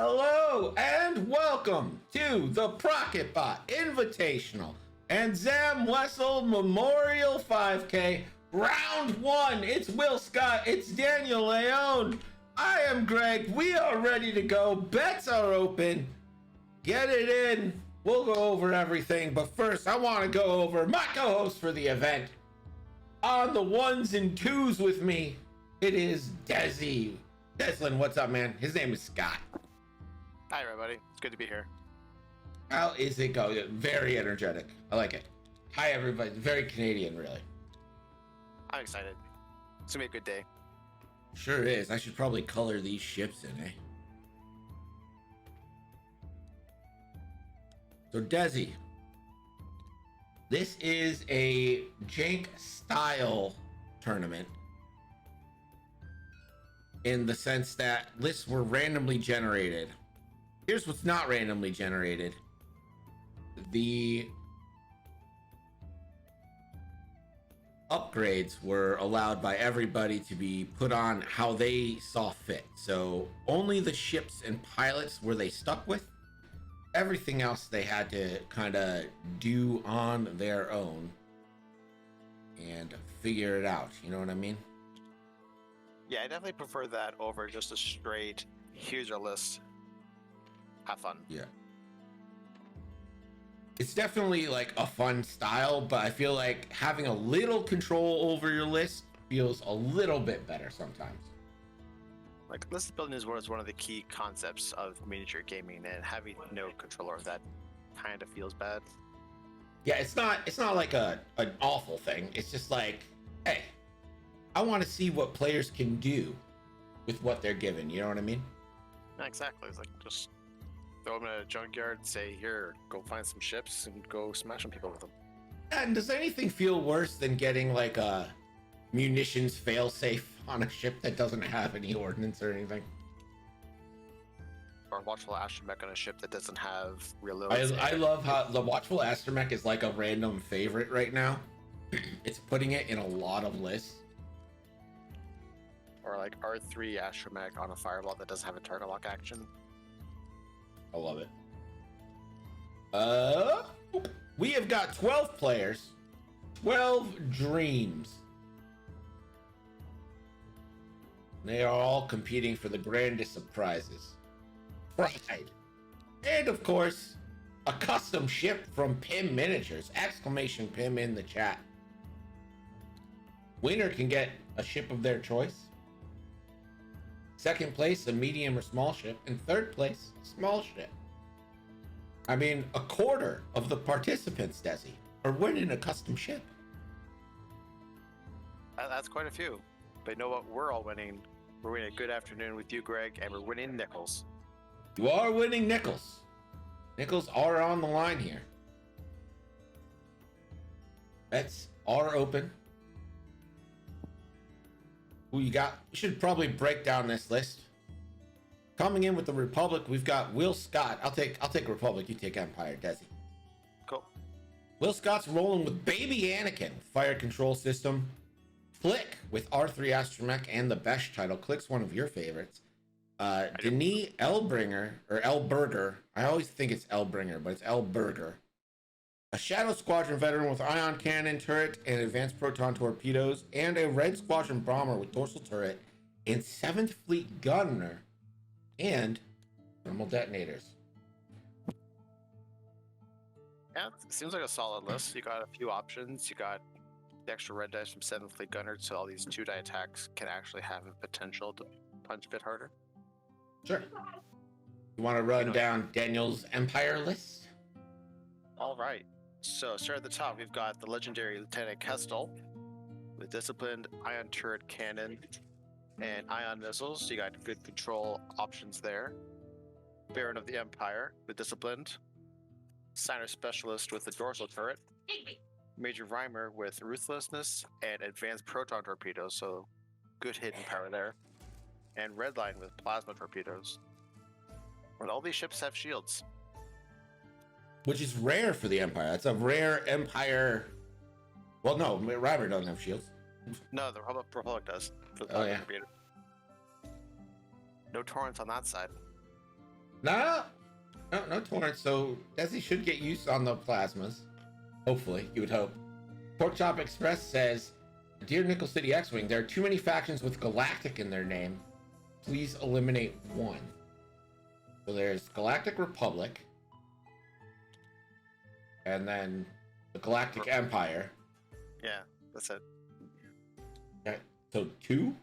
Hello and welcome to the Procketbot Invitational and Zam Wessel Memorial 5K Round 1. It's Will Scott, it's Daniel Leone. I am Greg. We are ready to go. Bets are open. Get it in. We'll go over everything, but first I want to go over my co-host for the event. On the ones and twos with me, it is Desi. Deslin, what's up, man? His name is Scott. Hi, everybody. It's good to be here. How is it going? Very energetic. I like it. Hi, everybody. Very Canadian, really. I'm excited. It's gonna be a good day. Sure is. I should probably color these ships in, eh? So, Desi, this is a Jank style tournament in the sense that lists were randomly generated. Here's what's not randomly generated. The upgrades were allowed by everybody to be put on how they saw fit. So only the ships and pilots were they stuck with. Everything else they had to kind of do on their own and figure it out. You know what I mean? Yeah, I definitely prefer that over just a straight, here's your list. Have fun. Yeah. It's definitely like a fun style, but I feel like having a little control over your list feels a little bit better sometimes. Like, list building is one of the key concepts of miniature gaming, and having no control over that kind of feels bad. Yeah, it's not like an awful thing. It's just like, hey, I want to see what players can do with what they're given. You know what I mean? Yeah, exactly. It's like just throw them in a junkyard and say, here, go find some ships and go smash some people with them. And does anything feel worse than getting like a munitions failsafe on a ship that doesn't have any ordnance or anything? Or a watchful astromech on a ship that doesn't have reloads. I love how the watchful astromech is like a random favorite right now. It's putting it in a lot of lists. Or like R3 astromech on a fireball that doesn't have a target lock action. I love it. We have got 12 players, 12 dreams. They are all competing for the grandest of prizes. Pride. And of course, a custom ship from Pim Miniatures. Exclamation Pim in the chat. Winner can get a ship of their choice. Second place, a medium or small ship. And third place, small ship. I mean, a quarter of the participants, Desi, are winning a custom ship. That's quite a few. But you know what? We're all winning. We're winning a good afternoon with you, Greg, and we're winning nickels. You are winning nickels. Nickels are on the line here. Bets are open. Who you got? We should probably break down this list. Coming in with the Republic, we've got Will Scott. I'll take Republic. You take Empire, Desi. Cool. Will Scott's rolling with Baby Anakin, Fire Control System. Click with R3 Astromech and the Besh title. Click's one of your favorites. Denis Elbringer, or Elberger. I always think it's Elbringer, but it's Elberger. A Shadow Squadron veteran with ion cannon turret and advanced proton torpedoes, and a Red Squadron bomber with dorsal turret and 7th Fleet gunner and thermal detonators. Yeah, it seems like a solid list. You got a few options. You got the extra red dice from 7th Fleet gunner, so all these 2-die attacks can actually have a potential to punch a bit harder. Sure. You want to run down Daniel's Empire list? All right. So, start at the top. We've got the legendary Lieutenant Kestel with disciplined ion turret cannon and ion missiles. So you got good control options there. Baron of the Empire with disciplined. Signer Specialist with the dorsal turret. Major Reimer with ruthlessness and advanced proton torpedoes. So good hidden power there. And Redline with plasma torpedoes. And all these ships have shields. Which is rare for the Empire. That's a rare Empire. Well, no, Reimer doesn't have shields. No, the Republic does. For the Oh, yeah. torpedo. No torrents on that side. No, no torrents. So Desi should get used on the plasmas. Hopefully, you would hope. Pork Chop Express says, "Dear Nickel City X-Wing, there are too many factions with Galactic in their name. Please eliminate one." So there's Galactic Republic, and then the Galactic Empire. Yeah, that's it. Okay, so two?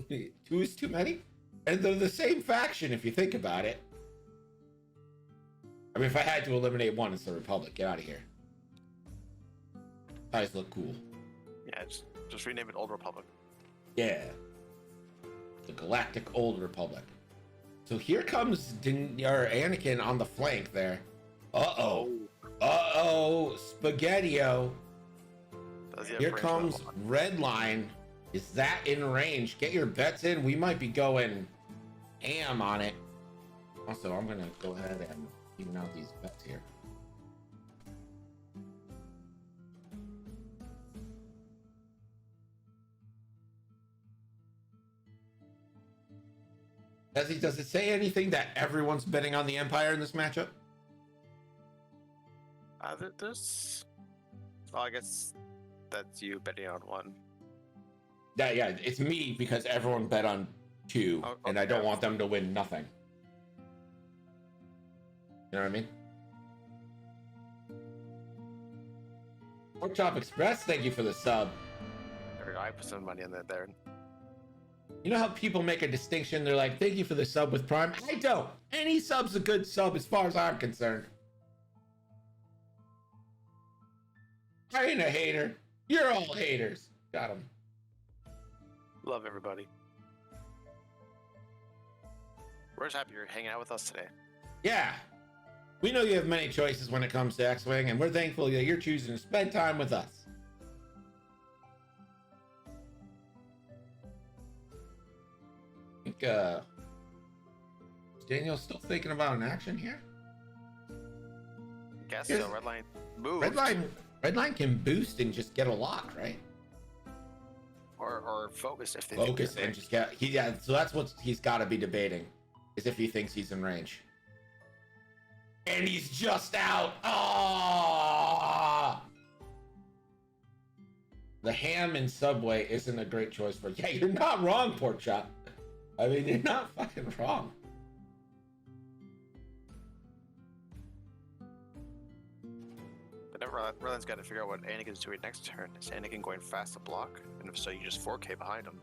Two is too many? And they're the same faction if you think about it. I mean, if I had to eliminate one, it's the Republic. Get out of here. Guys look cool. Yeah, just rename it Old Republic. Yeah. The Galactic Old Republic. So here comes Anakin on the flank there. Uh-oh. Uh-oh. Spaghetti-O. Here comes Redline. Is that in range? Get your bets in. We might be going ham on it. Also, I'm going to go ahead and even out these bets here. Does it say anything that everyone's betting on the Empire in this matchup? There's... Well, I guess that's you betting on one. Yeah, it's me because everyone bet on two, and I don't want them to win nothing. You know what I mean? Pork Chop Express, thank you for the sub. There we go. I put some money on that there. You know how people make a distinction? They're like, thank you for the sub with Prime. I don't. Any sub's a good sub as far as I'm concerned. I ain't a hater. You're all haters. Got him. Love everybody. We're just happy you're hanging out with us today. Yeah. We know you have many choices when it comes to X-Wing, and we're thankful that you're choosing to spend time with us. I think, is Daniel still thinking about an action here? Guess so. Redline move. Redline can boost and just get a lock, right? Or focus if they focus and just get so that's what he's got to be debating, is if he thinks he's in range. And he's just out. Ah! The ham in Subway isn't a great choice for. Yeah, you're not wrong, Pork Chop. I mean, you're not fucking wrong. But never Redline's got to figure out what Anakin's doing next turn. Is Anakin going fast to block? And if so, you just 4K behind him.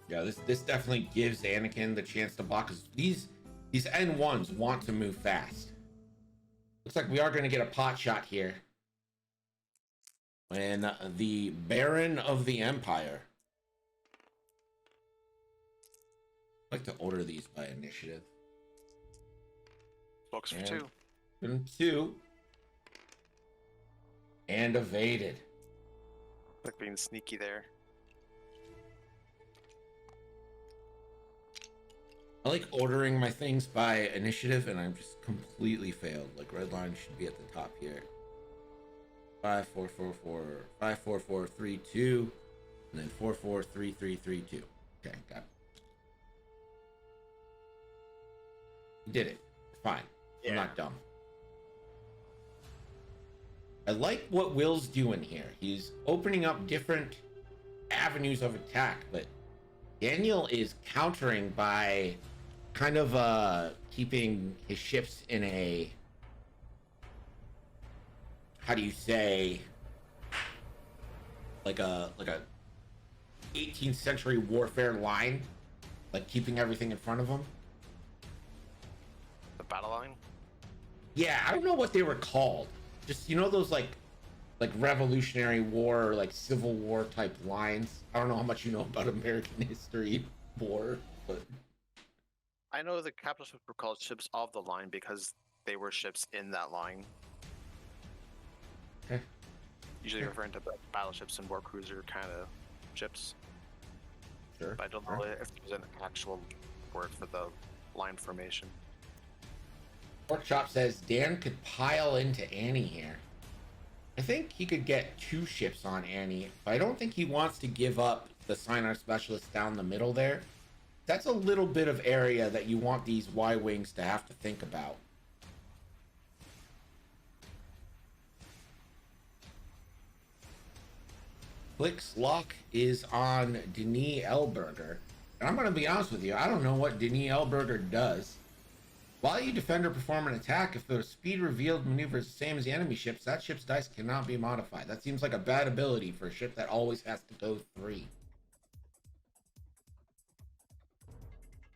Yeah, this definitely gives Anakin the chance to block, because these N1s want to move fast. Looks like we are going to get a pot shot here. When the Baron of the Empire. I'd like to order these by initiative. Focus for 2. And 2. And evaded. Like being sneaky there. I like ordering my things by initiative, and I've just completely failed. Like, Redline should be at the top here. 5 4 4 4 5 4 4 3 2, and then 4 4 3 3 3 2. Okay, got it. Did it. Fine. Yeah. I'm not dumb. I like what Will's doing here. He's opening up different avenues of attack, but Daniel is countering by kind of keeping his ships in a, how do you say, like a 18th century warfare line, like keeping everything in front of him. The battle line? Yeah, I don't know what they were called. Just, you know, those like Revolutionary War or like Civil War type lines. I don't know how much you know about American history war, but I know the capital ships were called ships of the line because they were ships in that line. Okay. Usually referring to battleships and war cruiser kind of ships. Sure. But I don't know if there's an actual word for the line formation. Pork Chop says Dan could pile into Annie here. I think he could get 2 ships on Annie, but I don't think he wants to give up the Sinar Specialist down the middle there. That's a little bit of area that you want these Y-Wings to have to think about. Flick's lock is on Denis Elberger. And I'm going to be honest with you, I don't know what Denis Elberger does. While you defend or perform an attack, if the speed revealed maneuver is the same as the enemy ships, that ship's dice cannot be modified. That seems like a bad ability for a ship that always has to go 3.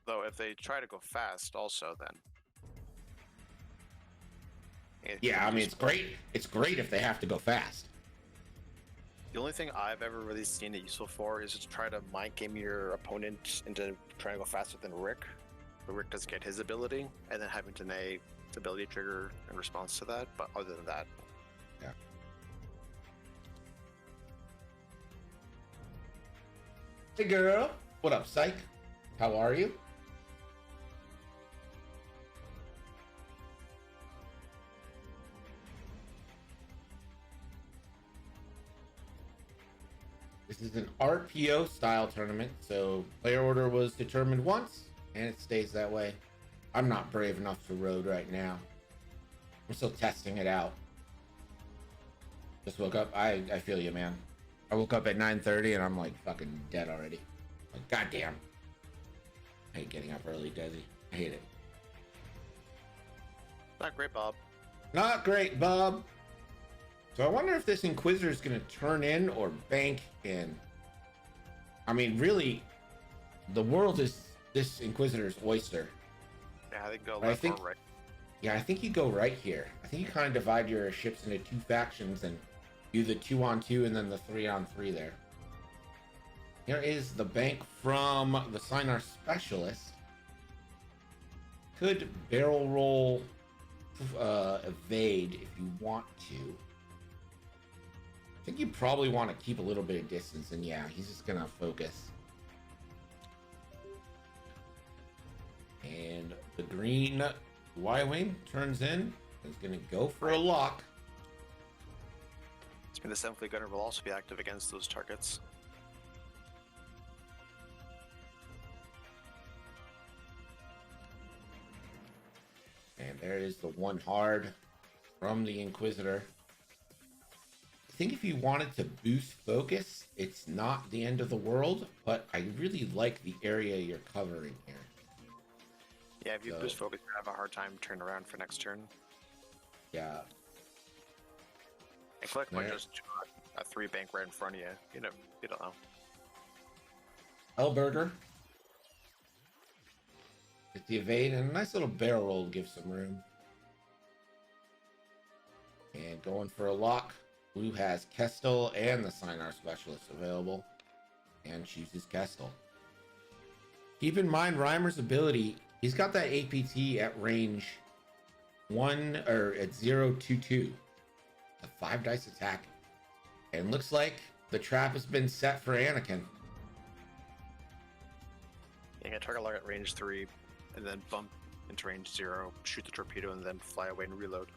Though if they try to go fast also then. Yeah, I mean, it's great. It's great if they have to go fast. The only thing I've ever really seen it useful for is to try to mind game your opponent into trying to go faster than Rick. But Rick doesn't get his ability, and then having Danae ability trigger in response to that. But other than that, yeah. Hey girl, what up, Psych? How are you? This is an RPO style tournament, so player order was determined once, and it stays that way. I'm not brave enough to road right now. I'm still testing it out. Just woke up. I feel you, man. I woke up at 9:30 and I'm like fucking dead already. Like, goddamn. I hate getting up early, Desi. I hate it. not great, Bob. Not great, Bob. So I wonder if this Inquisitor is going to turn in or bank in. I mean, really, the world is this Inquisitor's oyster. Yeah, they can go left or right. Yeah, I think you go right here. I think you kind of divide your ships into 2 factions and do the 2-on-2 and then the 3-on-3 there. Here is the bank from the Sinar Specialist. Could barrel roll evade if you want to. I think you probably want to keep a little bit of distance, and yeah, he's just gonna focus. And the green Y-Wing turns in. Is gonna go for a lock. The 7th Fleet Gunner will also be active against those targets. And there is the 1 hard from the Inquisitor. I think if you wanted to boost focus, it's not the end of the world, but I really like the area you're covering here. Yeah, if you boost focus, you have a hard time turning around for next turn. Yeah. And Click might just do a 3 bank right in front of you. You don't know. Elberger. Get the evade and a nice little barrel roll to give some room. And going for a lock. Blue has Kestel and the Sinar Specialist available. And chooses Kestel. Keep in mind Reimer's ability. He's got that APT at range 1 or at 0-2-2. A 5 dice attack. And looks like the trap has been set for Anakin. You can target lock at range 3 and then bump into range 0, shoot the torpedo, and then fly away and reload.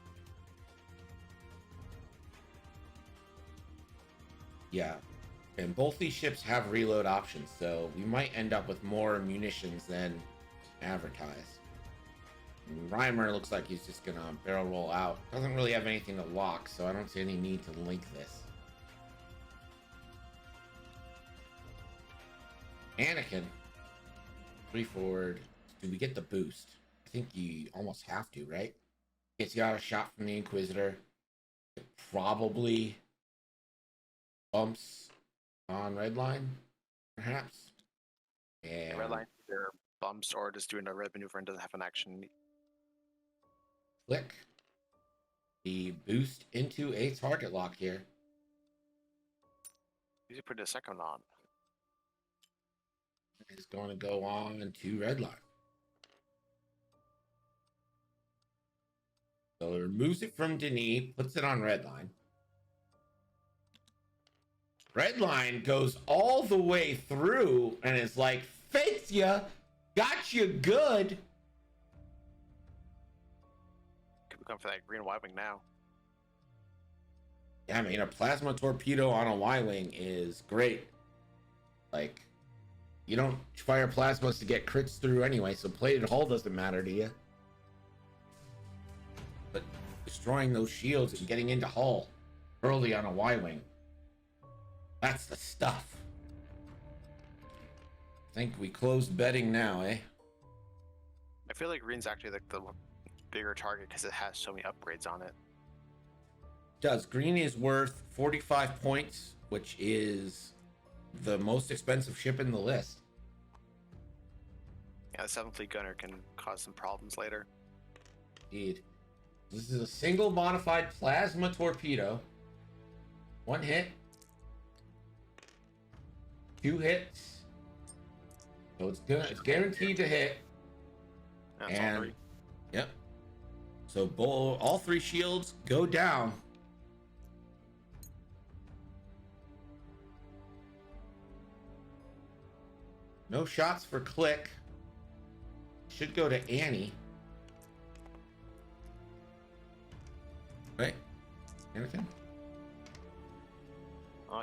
Yeah, and both these ships have reload options, so we might end up with more munitions than advertised. And Reimer looks like he's just gonna barrel roll out. Doesn't really have anything to lock, so I don't see any need to link this. Anakin, 3 forward. Do we get the boost? I think you almost have to, right? Gets you out a shot from the Inquisitor. It probably bumps on red line, perhaps. And Red line either bumps or just doing a red maneuver and doesn't have an action. Click the boost into a target lock here. Usually put a second on. It's going to go on to red line. So it removes it from Denis, puts it on red line. Red line goes all the way through and is like, fakes ya. Got you good. Could we come for that green Y-wing now? Yeah, I mean, a plasma torpedo on a Y-wing is great. Like, you don't fire plasmas to get crits through anyway, so plated hull doesn't matter to you. But destroying those shields and getting into hull early on a Y-wing, that's the stuff. I think we closed betting now, eh? I feel like green's actually like the bigger target because it has so many upgrades on it. Does. Green is worth 45 points, which is the most expensive ship in the list. Yeah, the 7th Fleet Gunner can cause some problems later. Indeed. This is a single modified plasma torpedo. 1 hit. 2 hits. So it's guaranteed to hit. That's all 3. Yep. So all 3 shields go down. No shots for Click. Should go to Annie. Right? Anakin?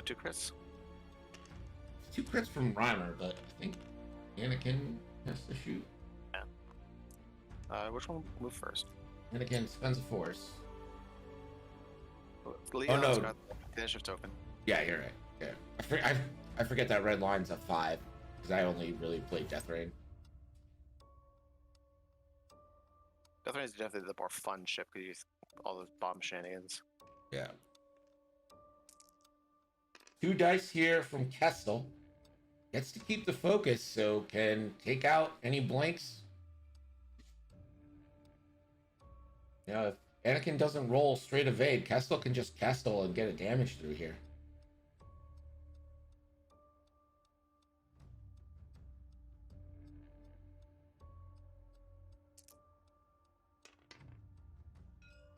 2 crits. 2 crits from Reimer, but I think Anakin has to shoot. Yeah. Which one will move first? Anakin spends a force. Leon's no. got the initiative token. Yeah, you're right. Yeah. I forget that red line's a 5 because I only really played Death Rain. Death Rain is definitely the more fun ship because you use all those bomb shenanigans. Yeah. 2 dice here from Kestel. Gets to keep the focus, so can take out any blanks. You know, if Anakin doesn't roll straight evade, Kestel can just Kestel and get a damage through here.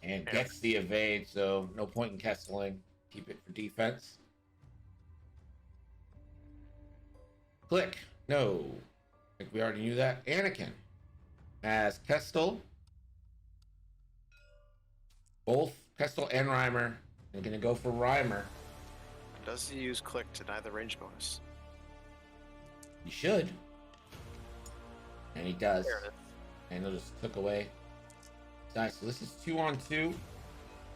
And gets the evade, so no point in Kesteling. Keep it for defense. Click. No. I think we already knew that. Anakin as Kestel. Both Kestel and Reimer. I'm going to go for Reimer. Does he use Click to deny the range bonus? He should. And he does. There it is. And it just took away. Nice. So this is 2-on-2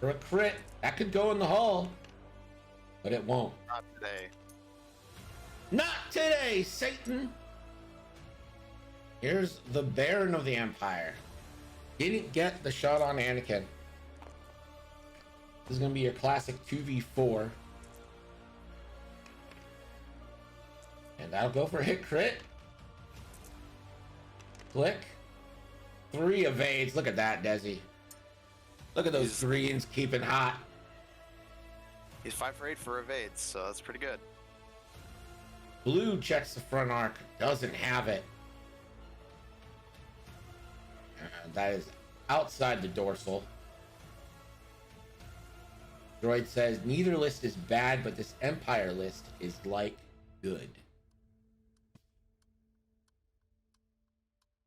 for a crit. That could go in the hull, but it won't. Not today. Not today, Satan. Here's the Baron of the Empire. Didn't get the shot on Anakin. This is going to be your classic 2v4. And that'll go for hit crit. Click. 3 evades. Look at that, Desi. Look at those greens keeping hot. He's 5 for 8 for evades, so that's pretty good. Blue checks the front arc. Doesn't have it. That is outside the dorsal. Droid says, neither list is bad, but this Empire list is like good.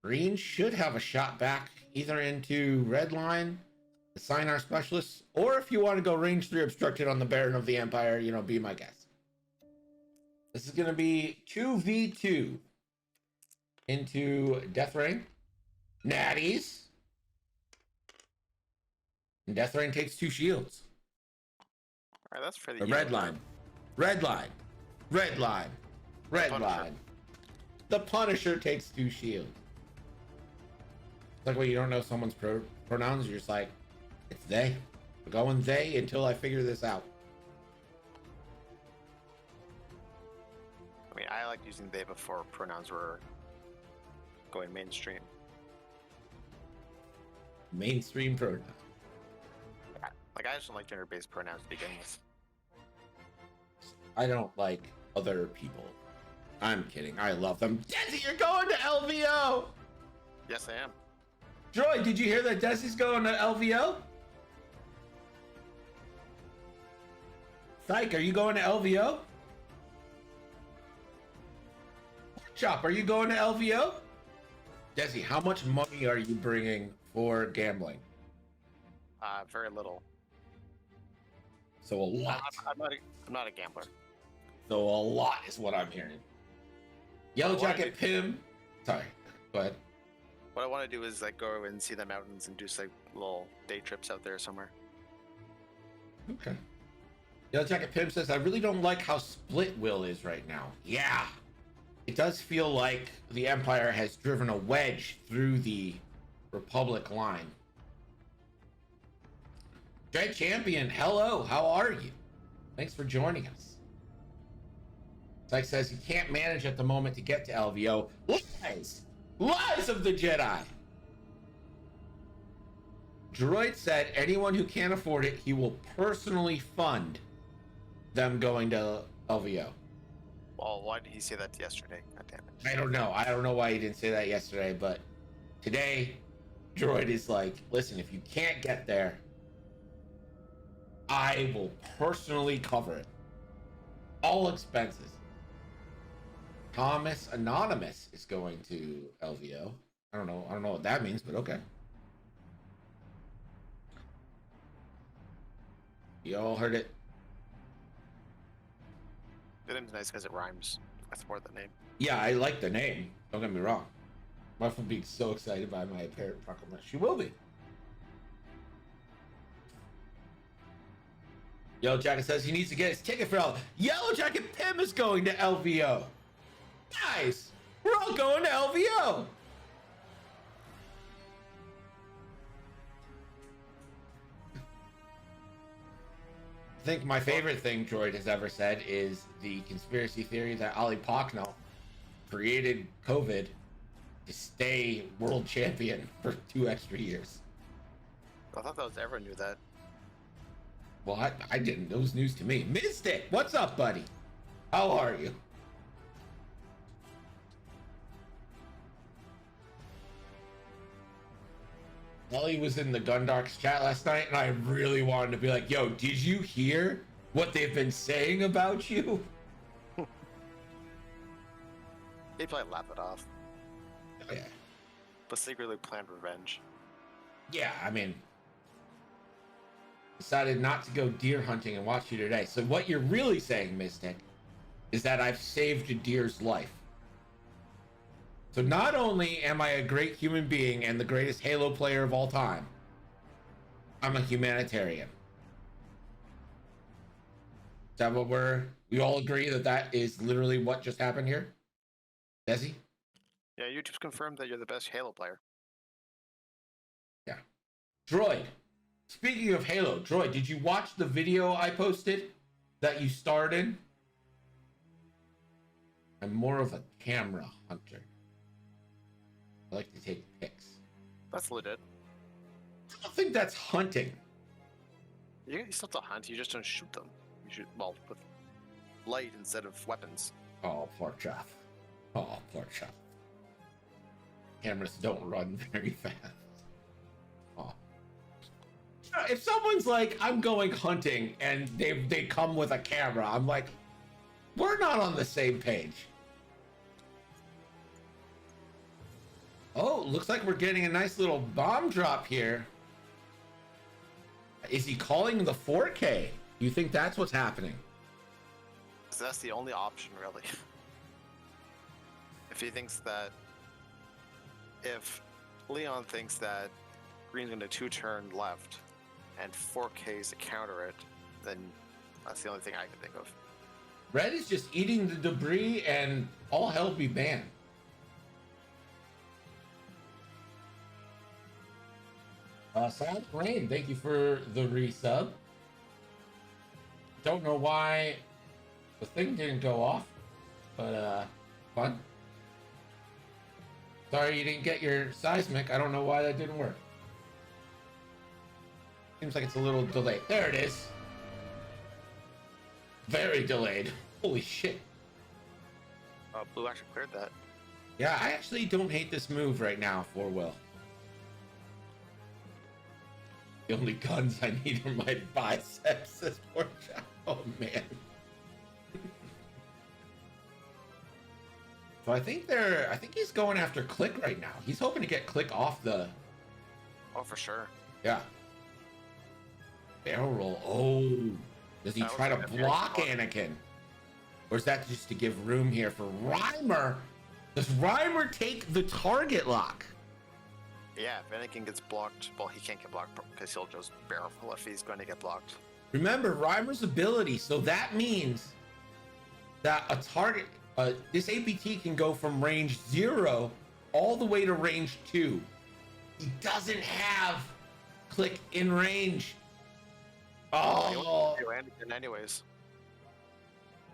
Green should have a shot back either into red line, the Signar Specialist, or if you want to go range 3 obstructed on the Baron of the Empire, you know, be my guest. This is going to be 2v2 into Death Rain. Natties. And Death Rain takes 2 shields. All right, that's for The red line. Red line. Red line. Red Punisher. line. The Punisher takes 2 shields. It's like when you don't know someone's pronouns, you're just like, it's they. We're going they until I figure this out. I mean, I like using they before pronouns were going mainstream. Mainstream pronoun. Like, I just don't like gender-based pronouns to begin with. I don't like other people. I'm kidding. I love them. Desi, you're going to LVO! Yes, I am. Droid, did you hear that Desi's going to LVO? Psych, are you going to LVO? Chop, are you going to LVO? Desi, how much money are you bringing for gambling? Very little. So a lot. I'm not a gambler. So a lot is what I'm hearing. Yellow What I Jacket Pim. Sorry, go ahead. What I want to do is like go and see the mountains and do like little day trips out there somewhere. Okay. Yellow Jacket Pim says, I really don't like how split Will is right now. Yeah. It does feel like the Empire has driven a wedge through the Republic line. Dread Champion, hello, how are you? Thanks for joining us. Syke says he can't manage at the moment to get to LVO. Lies! Lies of the Jedi! Droid said anyone who can't afford it, he will personally fund them going to LVO. Well, why did he say that yesterday? God damn it. I don't know. I don't know why he didn't say that yesterday, but today, Droid is like, listen, if you can't get there, I will personally cover it. All expenses. Thomas Anonymous is going to LVO. I don't know what that means, but okay. You all heard it. The name's nice because it rhymes. That's more the name. Yeah, I like the name. Don't get me wrong. My wife will be so excited by my apparent proclamation. She will be. Yellow Jacket says he needs to get his ticket for LVO. Yellow Jacket Pim is going to LVO. Guys, we're all going to LVO. I think my favorite thing Droid has ever said is the conspiracy theory that Ali Pocknell created COVID to stay world champion for 2 extra years. I thought that was everyone knew that. Well, I didn't. That was news to me. Mystic, what's up, buddy? How are you? Ellie was in the Gundarks chat last night, and I really wanted to be like, yo, did you hear what they've been saying about you? They probably laugh it off, Oh, yeah. but secretly planned revenge. Yeah, I mean, decided not to go deer hunting and watch you today. So what you're really saying, Mystic, is that I've saved a deer's life. So not only am I a great human being and the greatest Halo player of all time, I'm a humanitarian. Is that what we all agree that is literally what just happened here? Desi? Yeah, you just confirmed that you're the best Halo player. Yeah. Droid. Speaking of Halo, Droid, did you watch the video I posted that you starred in? I'm more of a camera hunter. I like to take pics. That's legit. I don't think that's hunting. You still have to hunt, you just don't shoot them. You shoot, well, with light instead of weapons. Oh, poor chap. Oh, poor chap. Cameras don't run very fast. Oh. If someone's like, I'm going hunting, and they come with a camera, I'm like, we're not on the same page. Oh, looks like we're getting a nice little bomb drop here. Is he calling the 4K? You think that's what's happening? So that's the only option, really. If he thinks that... If Leon thinks that Green's going to 2-turn left, and 4K is to counter it, then that's the only thing I can think of. Red is just eating the debris and all hell be banned. Silent Rain, thank you for the resub. Don't know why the thing didn't go off, but fun. Sorry you didn't get your seismic. I don't know why that didn't work. Seems like it's a little delayed. There it is. Very delayed. Holy shit. Blue actually cleared that. Yeah, I actually don't hate this move right now for Will. The only guns I need are my biceps, says poor child. Oh, man. So I think he's going after Click right now. He's hoping to get Click off the. Oh, for sure. Yeah. Barrel roll. Oh, does he That was try to like a block very Anakin? Or is that just to give room here for Reimer? Does Reimer take the target lock? Yeah, if Anakin gets blocked, well, he can't get blocked because he'll just barrel roll if he's going to get blocked. Remember Reimer's ability, so that means that a target, this APT can go from range 0 all the way to range 2. He doesn't have Click in range. He Oh, won't do Anakin anyways.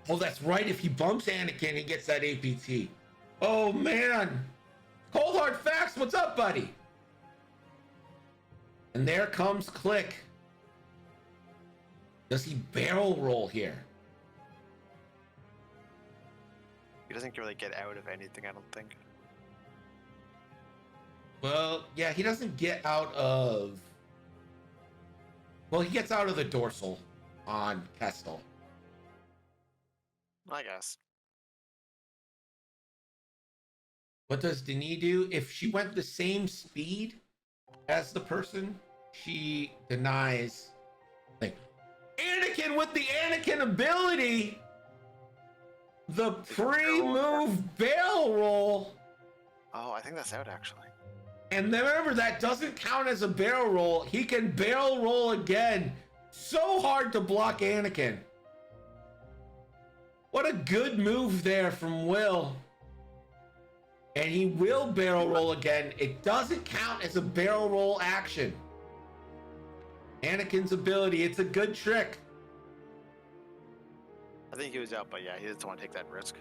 oh, that's right. If he bumps Anakin, he gets that APT. Oh man, Cold Hard Facts, what's up, buddy? And there comes Click. Does he barrel roll here? He doesn't really get out of anything, I don't think. Well, yeah, he doesn't get out of. Well, he gets out of the dorsal on Kestel. I guess. What does Denis do? If she went the same speed as the person, she denies. Like, Anakin with the Anakin ability, the pre-move barrel roll. Oh, I think that's out actually. And remember, that doesn't count as a barrel roll. He can barrel roll again. So hard to block Anakin. What a good move there from Will. And he will barrel roll again. It doesn't count as a barrel roll action. Anakin's ability, it's a good trick. I think he was out, but yeah, he doesn't want to take that risk.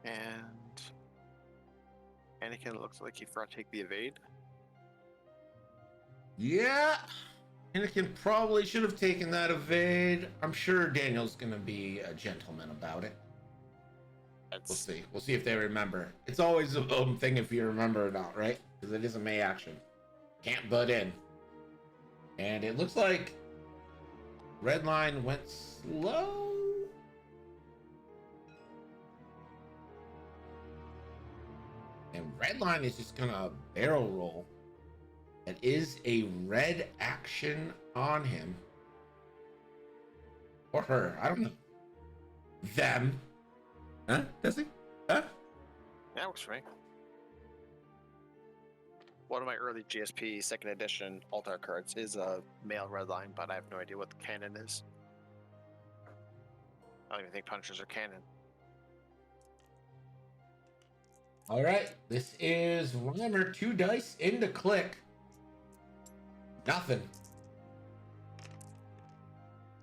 And Anakin looks like he forgot to take the evade. Yeah. Anakin probably should have taken that evade. I'm sure Daniel's going to be a gentleman about it. We'll see. We'll see if they remember. It's always a thing if you remember or not, right? Because it is a May action. Can't butt in. And it looks like Redline went slow. And Redline is just gonna barrel roll. That is a red action on him. Or her. I don't know. Them. Huh? Does he? Huh? Yeah, works for me. One of my early GSP second edition Altar cards is a male Redline, but I have no idea what the canon is. I don't even think Punishers are canon. All right. This is Reimer 2 dice into Click. Nothing.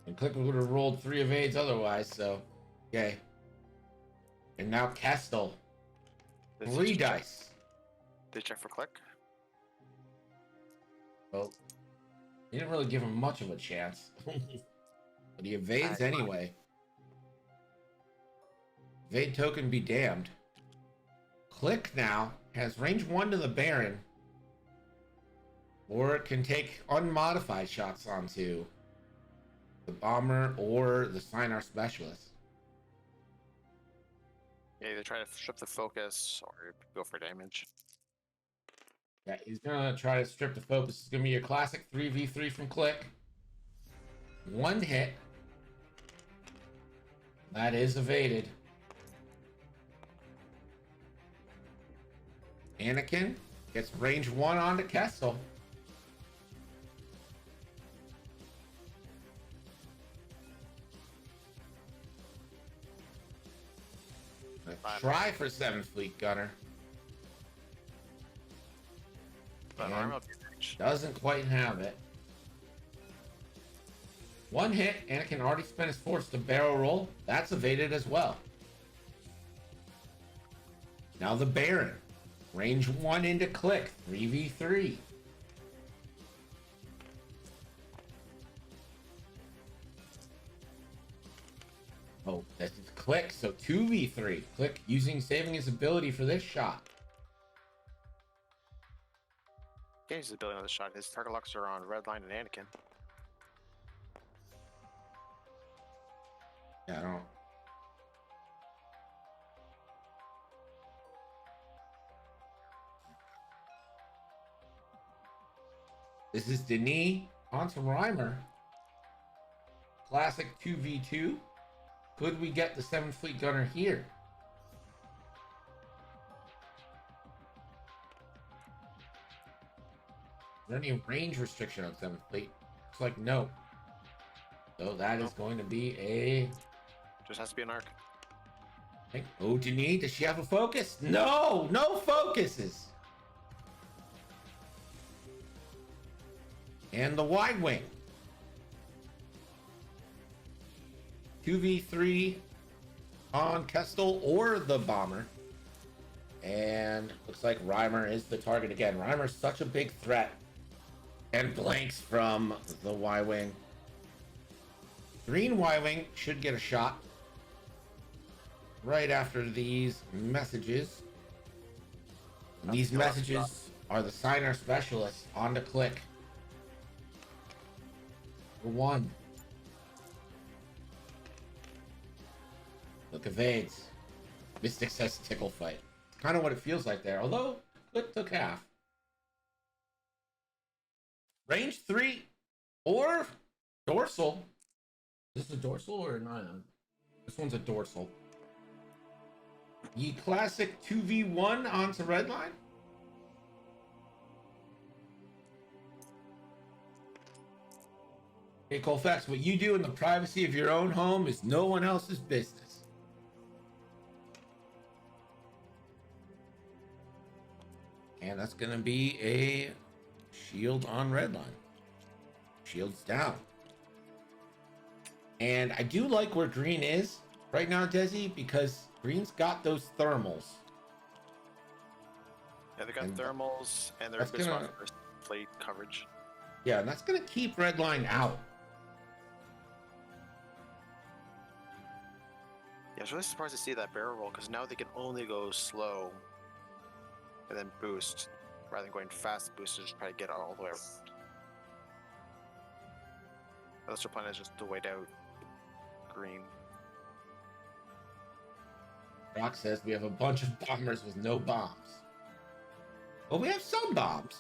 And Click would have rolled 3 evades otherwise, so okay. And now Kestel. 3 dice. Did you check for Click? Well, he didn't really give him much of a chance. But he evades anyway. Evade token be damned. Click now has range 1 to the Baron. Or it can take unmodified shots onto the Bomber or the Sinar Specialist. Yeah, either try to strip the focus or go for damage. Yeah, he's gonna try to strip the focus. It's gonna be your classic 3v3 from Click. 1 hit. That is evaded. Anakin gets range 1 onto Kestel. Try for 7th Fleet Gunner. But Doesn't quite have it. 1 hit. Anakin already spent his force to barrel roll. That's evaded as well. Now the Baron. Range 1 into Click. 3v3. Oh, that's Click, so 2v3. Click saving his ability for this shot. change his ability on the shot. His target locks are on Redline and Anakin. Yeah, I don't. This is Denis onto Reimer. Classic 2v2. Could we get the 7th Fleet Gunner here? Is there any range restriction on 7th Fleet? It's like no. So that is going to be a... Just has to be an arc. Oh, Denis, does she have a focus? No! No focuses! And the wide wing. 2v3 on Kestel or the bomber. And looks like Reimer is the target again. Reimer's such a big threat. And blanks from the Y-wing. Green Y-wing should get a shot right after these messages. And these messages are the signer specialists on the click. For 1. Look, evades. Mystic says tickle fight. Kind of what it feels like there, although click took half. Range 3 or dorsal. Is this a dorsal or not? This one's a dorsal. Ye classic 2v1 onto Redline. Hey, Colfax, what you do in the privacy of your own home is no one else's business. And that's going to be a shield on Redline. Shield's down. And I do like where green is right now, Desi, because green's got those thermals. Yeah, they got thermals, and they're a good spot for plate coverage. Yeah, and that's going to keep Redline out. Yeah, I was really surprised to see that barrel roll, because now they can only go slow and then boost, rather than going fast boost to just try to get all the way around. Unless their plan is just to wait out green. Rock says we have a bunch of bombers with no bombs. Well, we have some bombs.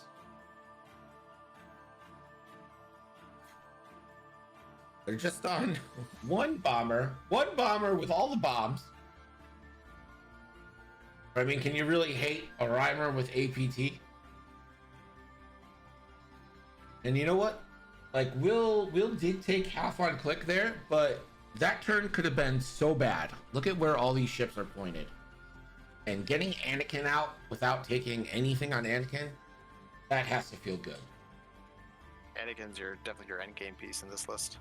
They're just on one bomber with all the bombs. I mean, can you really hate a Reimer with APT? And you know what? Like, Will did take half on click there, but that turn could have been so bad. Look at where all these ships are pointed. And getting Anakin out without taking anything on Anakin, that has to feel good. Anakin's definitely your endgame piece in this list.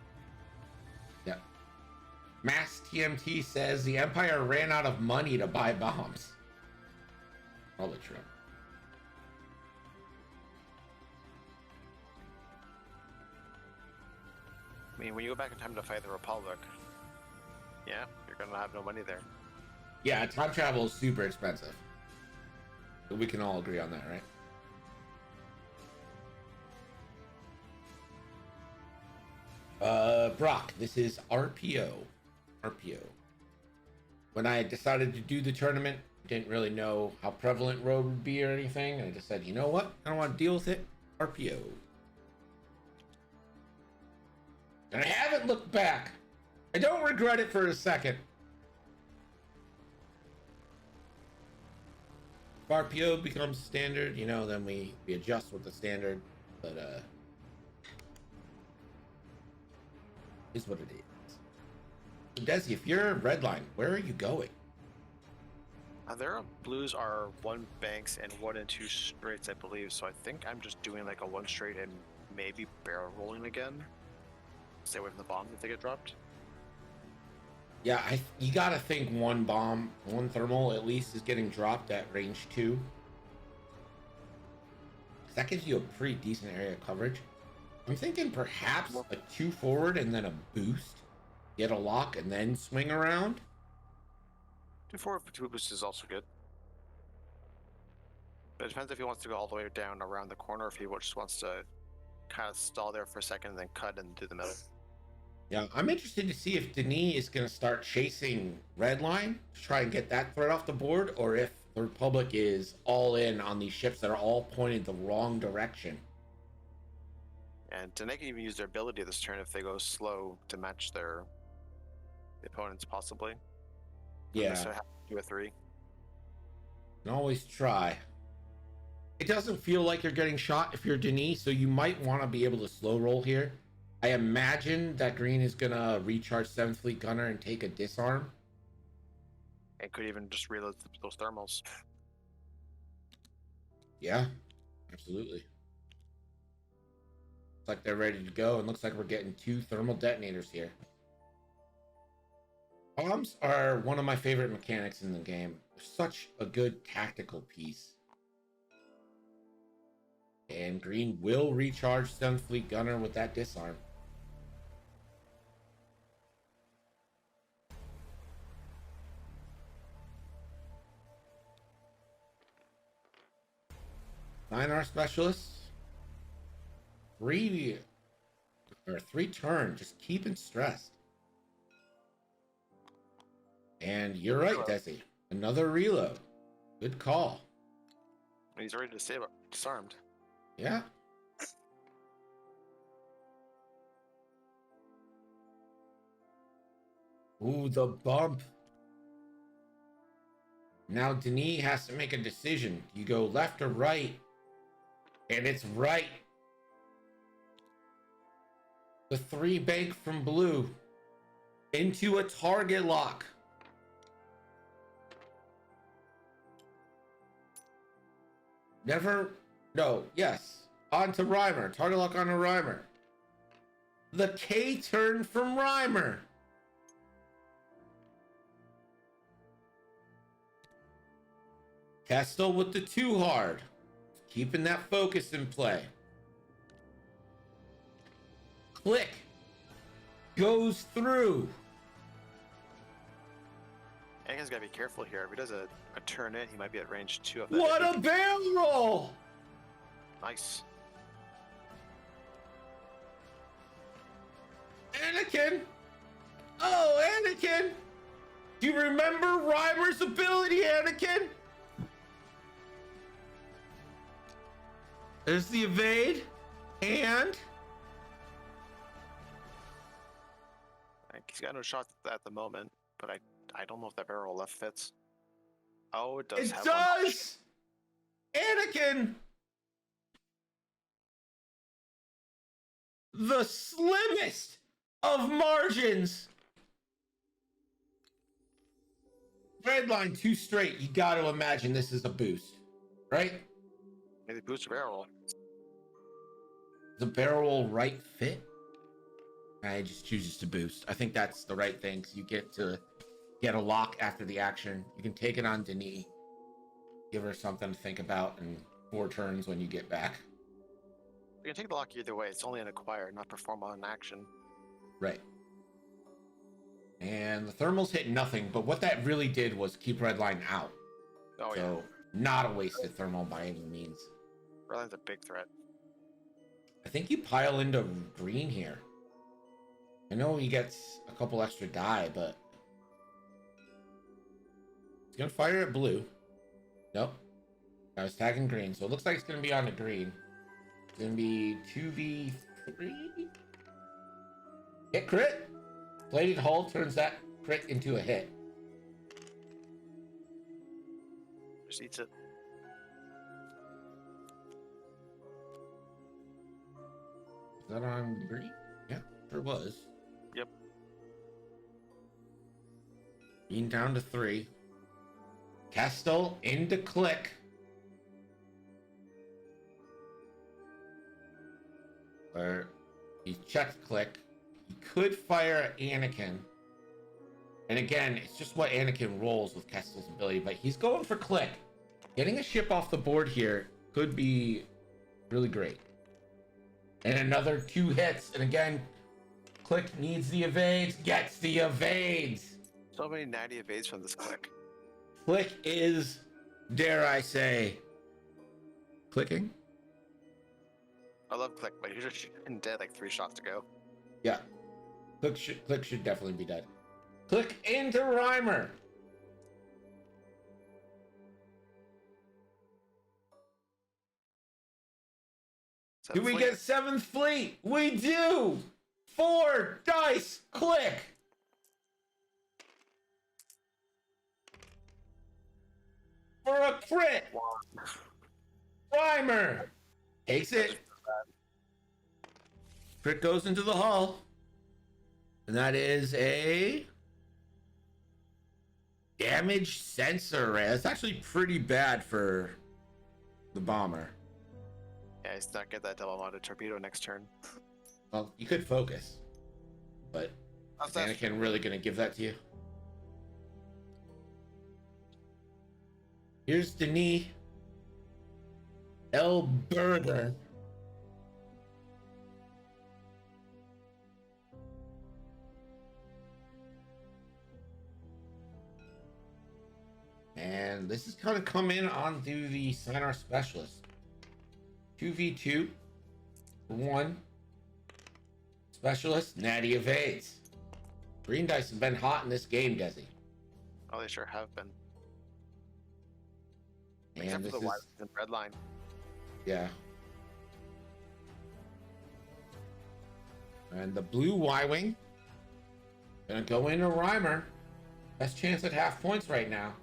Yeah. Mass TMT says the Empire ran out of money to buy bombs. Probably true. I mean, when you go back in time to fight the Republic, yeah, you're gonna have no money there. Yeah, time travel is super expensive. We can all agree on that, right? Brock, this is RPO. When I decided to do the tournament, didn't really know how prevalent road would be or anything. I just said, you know what? I don't want to deal with it. RPO. And I haven't looked back. I don't regret it for a second. If RPO becomes standard, you know, then we adjust with the standard. But is what it is. So Desi, if you're Redline, where are you going? Their blues are 1 banks and 1 and 2 straights, I believe. So I think I'm just doing like a 1 straight and maybe barrel rolling again. Stay away from the bombs if they get dropped. Yeah, you gotta think 1 bomb, 1 thermal at least is getting dropped at range 2. That gives you a pretty decent area of coverage. I'm thinking perhaps a 2 forward and then a boost. Get a lock and then swing around. 2 forward for 2 boost is also good. But it depends if he wants to go all the way down around the corner, or if he just wants to kind of stall there for a second and then cut and do the middle. Yeah, I'm interested to see if Denis is going to start chasing Redline to try and get that threat off the board, or if the Republic is all in on these ships that are all pointed the wrong direction. And they can even use their ability this turn if they go slow to match their opponents, possibly. Yeah. So have to do a 3. Can always try. It doesn't feel like you're getting shot if you're Denis, so you might want to be able to slow roll here. I imagine that Green is going to recharge 7th Fleet Gunner and take a disarm. And could even just reload those thermals. Yeah, absolutely. Looks like they're ready to go, and looks like we're getting 2 thermal detonators here. Bombs are one of my favorite mechanics in the game. They're such a good tactical piece. And Green will recharge 7th Fleet Gunner with that disarm. Nine-R specialists. 3 turn, just keeping stressed. And you're right, Desi. Another reload. Good call. He's ready to save it. Disarmed. Yeah. Ooh, the bump. Now Denis has to make a decision. You go left or right? And it's right. The 3 bank from blue into a target lock. Yes. On to Reimer. Target lock on to Reimer. The K turn from Reimer. Kestel with the 2 hard. Keeping that focus in play. Click. Goes through. Anakin's got to be careful here. If he does a turn in, he might be at range 2 of that. What a barrel roll! Nice. Anakin! Oh, Anakin! Do you remember Reimer's ability, Anakin? There's the evade. And... He's got no shot at the moment, but I don't know if that barrel left fits. Oh, it does. It does! Anakin! The slimmest of margins. Redline 2 straight. You got to imagine this is a boost, right? Maybe boost barrel. The barrel right fit? I just chooses to boost. I think that's the right thing. So you get to get a lock after the action. You can take it on Denis. Give her something to think about in 4 turns when you get back. You can take the lock either way. It's only an acquire, not perform on action. Right. And the thermals hit nothing, but what that really did was keep Redline out. Oh, so, not a wasted thermal by any means. Redline's a big threat. I think you pile into Green here. I know he gets a couple extra die, but he's gonna fire at blue. Nope. I was tagging Green, so it looks like it's gonna be on the Green. It's gonna be 2v3. Hit crit. Plated hull turns that crit into a hit. Just eats it. Is that on Green? Yeah, sure was. Yep. Green down to 3. Kestel into click. Where he checked click. He could fire at Anakin. And again, it's just what Anakin rolls with Kestel's ability, but he's going for click. Getting a ship off the board here could be really great. And another 2 hits, and again, click needs the evades, gets the evades. So many natty evades from this click. Click is, dare I say, clicking? I love click, but you're just shooting dead like 3 shots to go. Yeah. Click should definitely be dead. Click into Reimer. Do we get 7th Fleet? We do! 4 dice, click! For a crit! Reimer takes it. Crit goes into the hull. And that is a damage sensor array. That's actually pretty bad for the bomber. Yeah, he's not get that double mounted torpedo next turn. Well, you could focus, but is Anakin really gonna give that to you? Here's Denis L. Burger. And this is kind of come in onto the Sinar Specialist. 2v2 for 1. Specialist, Natty evades. Green dice have been hot in this game, Desi. Oh, they sure have been. And except for this the white is, and red line. yeah. And the blue Y-Wing gonna go into Reimer. Best chance at half points right now.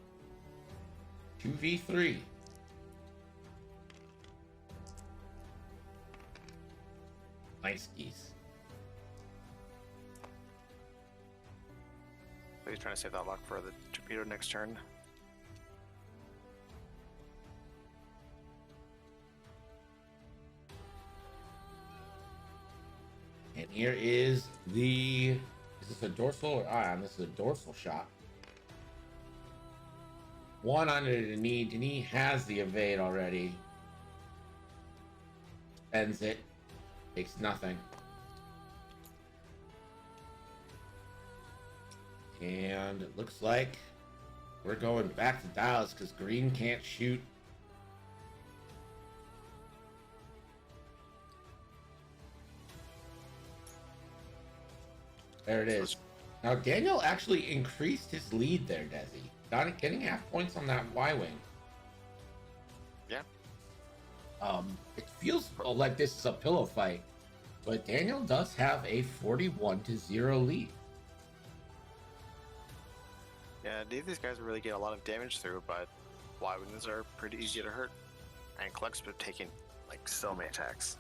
2v3. Nice geese. He's trying to save that luck for the torpedo next turn. And here is the... Is this a dorsal or ion? This is a dorsal shot. 1 under Denis. Denis has the evade already. Ends it. Takes nothing. And it looks like we're going back to Dallas because green can't shoot. There it is. Now Daniel actually increased his lead there, Desi. Getting half points on that Y-Wing. Yeah. It feels like this is a pillow fight, but Daniel does have a 41-0 lead. Yeah, neither of these guys really get a lot of damage through, but Y-Wings are pretty easy to hurt. And Cluck's been taking like so many attacks.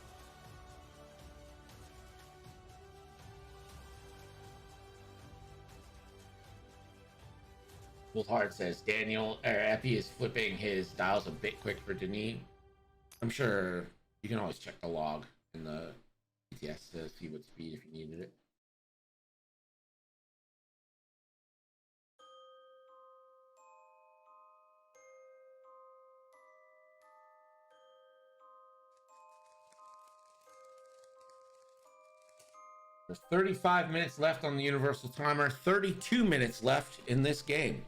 Hard says Daniel Epi is flipping his dials a bit quick for Denis. I'm sure you can always check the log in the ETS to see what speed if you needed it. There's 35 minutes left on the universal timer, 32 minutes left in this game.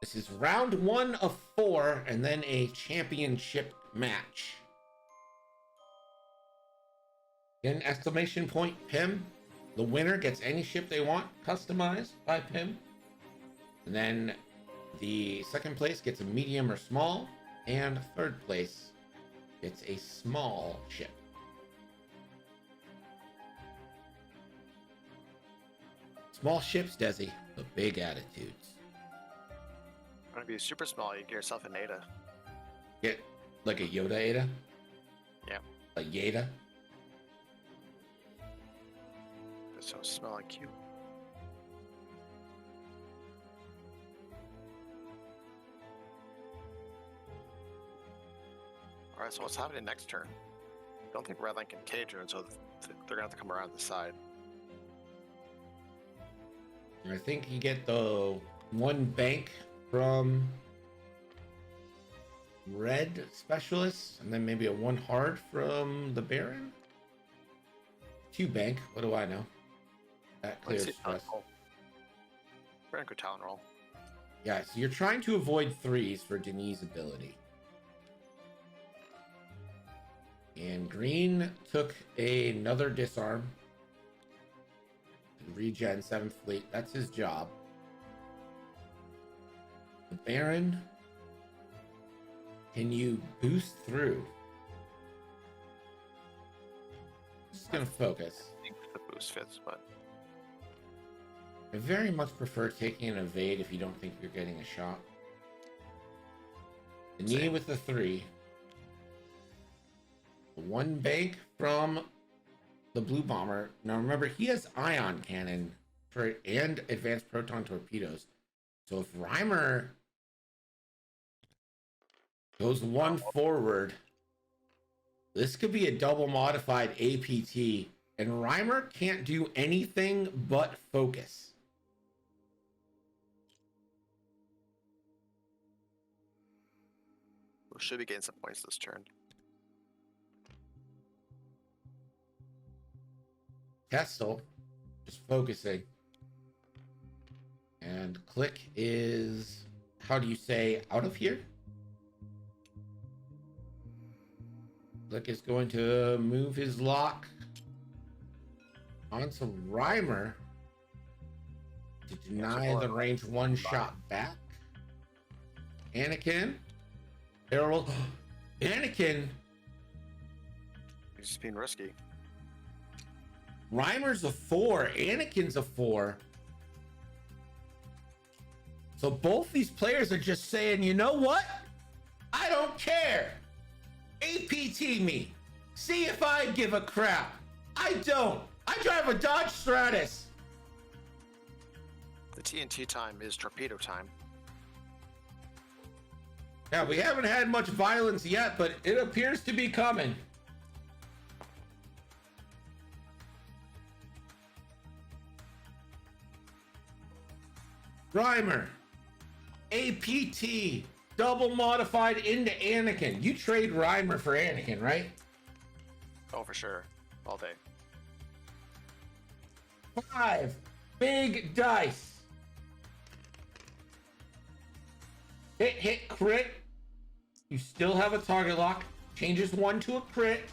This is round 1 of 4 and then a championship match. In exclamation point Pim. The winner gets any ship they want, customized by Pim. And then the second place gets a medium or small, and third place gets a small ship. Small ships, Desi, but big attitudes. If you want to be super small, you get yourself an Ada. Get like a Yoda Ada? Yeah. A Yada? So smell like you. Alright, so what's happening next turn? I don't think Redline can cage her, so they're gonna have to come around the side. I think you get the 1 bank from red specialists, and then maybe a 1 hard from the Baron. 2 bank, what do I know? That clears stress. We're gonna go talent roll. Yeah, so you're trying to avoid 3s for Denis' ability. And green took another disarm. Regen 7th Fleet. That's his job. The Baron. Can you boost through? Just gonna focus. I think the boost fits, but I very much prefer taking an evade if you don't think you're getting a shot. The knee Same. with the 3. One bank from the blue bomber. Now remember, he has ion cannon and advanced proton torpedoes. So if Reimer goes one forward, this could be a double modified APT, and Reimer can't do anything but focus. we should be getting some points this turn. Kestel just focusing. And Click is, how do you say, out of here? Click is going to move his lock onto Reimer to deny the range 1 shot back. Anakin. Harold. Anakin. He's just being risky. Reimer's a 4. Anakin's a 4. So both these players are just saying, you know what? I don't care. APT me. See if I give a crap. I don't. I drive a Dodge Stratus. The TNT time is torpedo time. Now, we haven't had much violence yet, but it appears to be coming. Reimer. APT. Double modified into Anakin. You trade Reimer for Anakin, right? Oh, for sure. All day. 5. Big dice. Hit, crit. You still have a target lock. Changes 1 to a crit.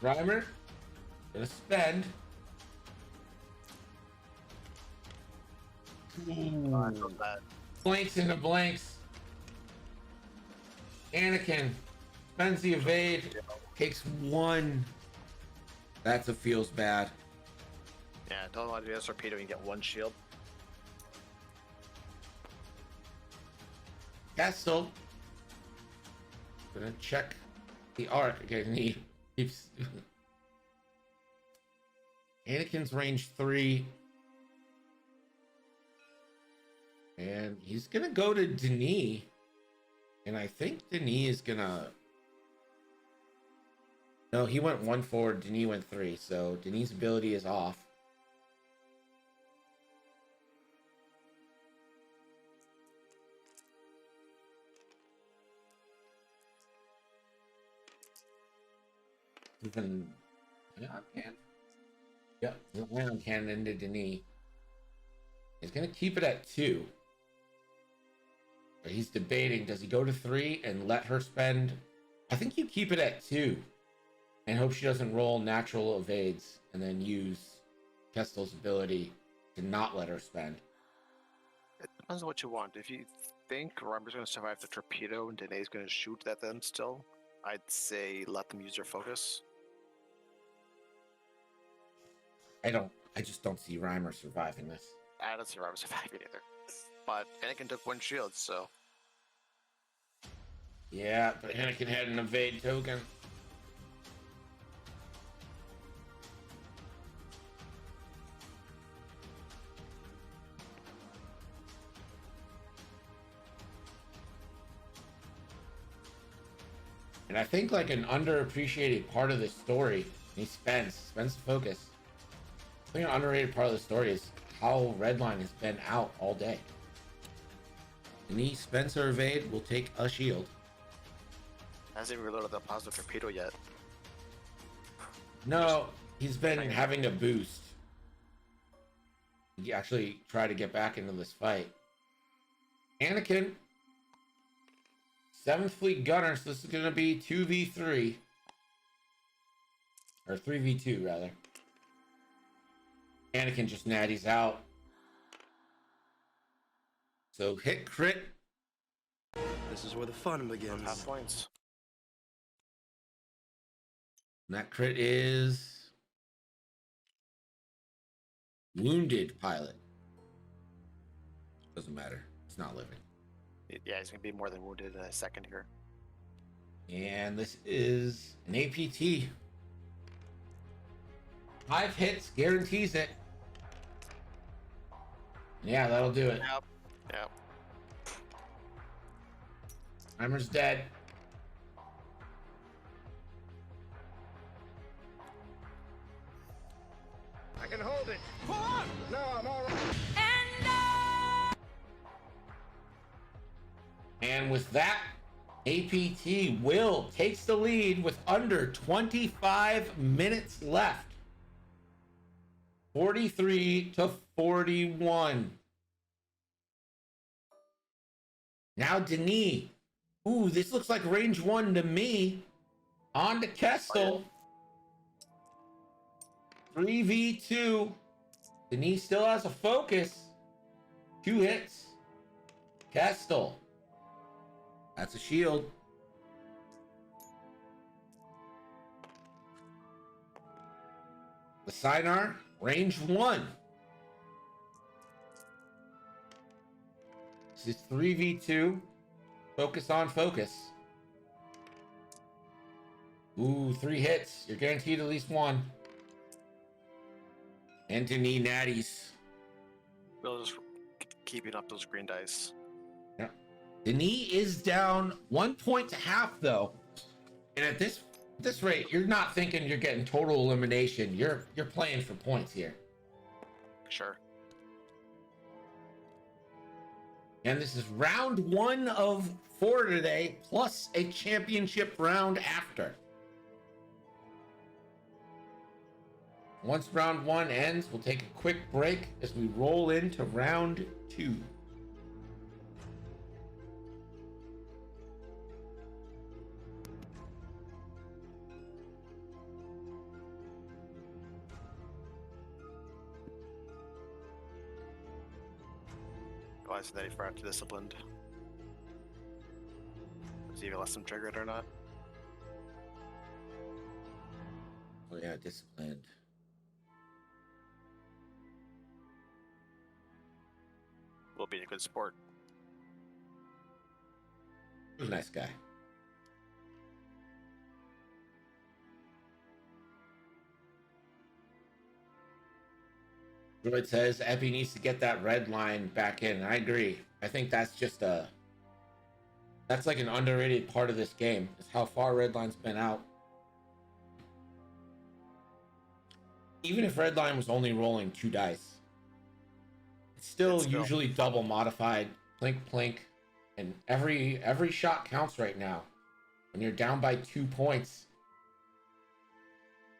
Reimer. Gonna spend. Not bad. Blanks into blanks. Anakin spends the evade. Takes 1. That's a feels bad. Yeah, don't want to do this torpedo and get 1 shield. Kestel. Gonna check the arc. Again, he keeps. Anakin's range 3. And he's gonna go to Denis. And I think Denis is gonna. No, he went 1 forward, Denis went 3, so Denis' ability is off. Even ion cannon. Yep, the ion cannon into Denis. He's gonna keep it at 2. But he's debating, does he go to 3 and let her spend? I think you keep it at 2 and hope she doesn't roll natural evades and then use Kestel's ability to not let her spend. It depends on what you want. If you think Reimer's going to survive the torpedo and Danae's going to shoot at them still, I'd say let them use their focus. I just don't see Reimer surviving this. I don't see Reimer surviving either. But Anakin took 1 shield, so Yeah, but Anakin had an evade token. And I think like an underappreciated part of this story, he spends the focus. I think an underrated part of the story is how Redline has been out all day. And he spends her evade, will take a shield. hasn't even reloaded the positive torpedo yet. No, he's been having a boost. He actually tried to get back into this fight. Anakin 7th Fleet Gunner, so this is going to be 2v3. Or 3v2, rather. Anakin just natties out. So hit crit. This is where the fun begins. Half points. And that crit is wounded pilot. Doesn't matter. It's not living. Yeah, he's gonna be more than wounded in a second here. And this is an APT. 5 hits guarantees it. Yeah, that'll do it. Yep. Yep. Timer's dead. I can hold it. Pull on! No, I'm all right. And with that, APT Will takes the lead with under 25 minutes left. 43-41. Now Denis. Ooh, this looks like range 1 to me. On to Kestel. 3v2. Denis still has a focus. 2 hits. Kestel. That's a shield. The Sinar, range 1. This is 3v2. Focus on focus. Ooh, 3 hits. You're guaranteed at least 1. Anthony Natties. Will just keeping up those green dice. Yeah. Denis is down 1 point to half though. And at this rate, you're not thinking you're getting total elimination. You're playing for points here. Sure. And this is round 1 of 4 today, plus a championship round after. Once round 1 ends, we'll take a quick break as we roll into round 2. Why is that far after disciplined? Is he even less than triggered or not? Oh yeah, disciplined. Will be a good sport. He was a nice guy. Droid says Epi needs to get that red line back in. I agree. I think that's just that's like an underrated part of this game, is how far red line's been out. Even if red line was only rolling 2 dice, it's still usually double modified, plink plink, and every shot counts right now. When you're down by 2 points,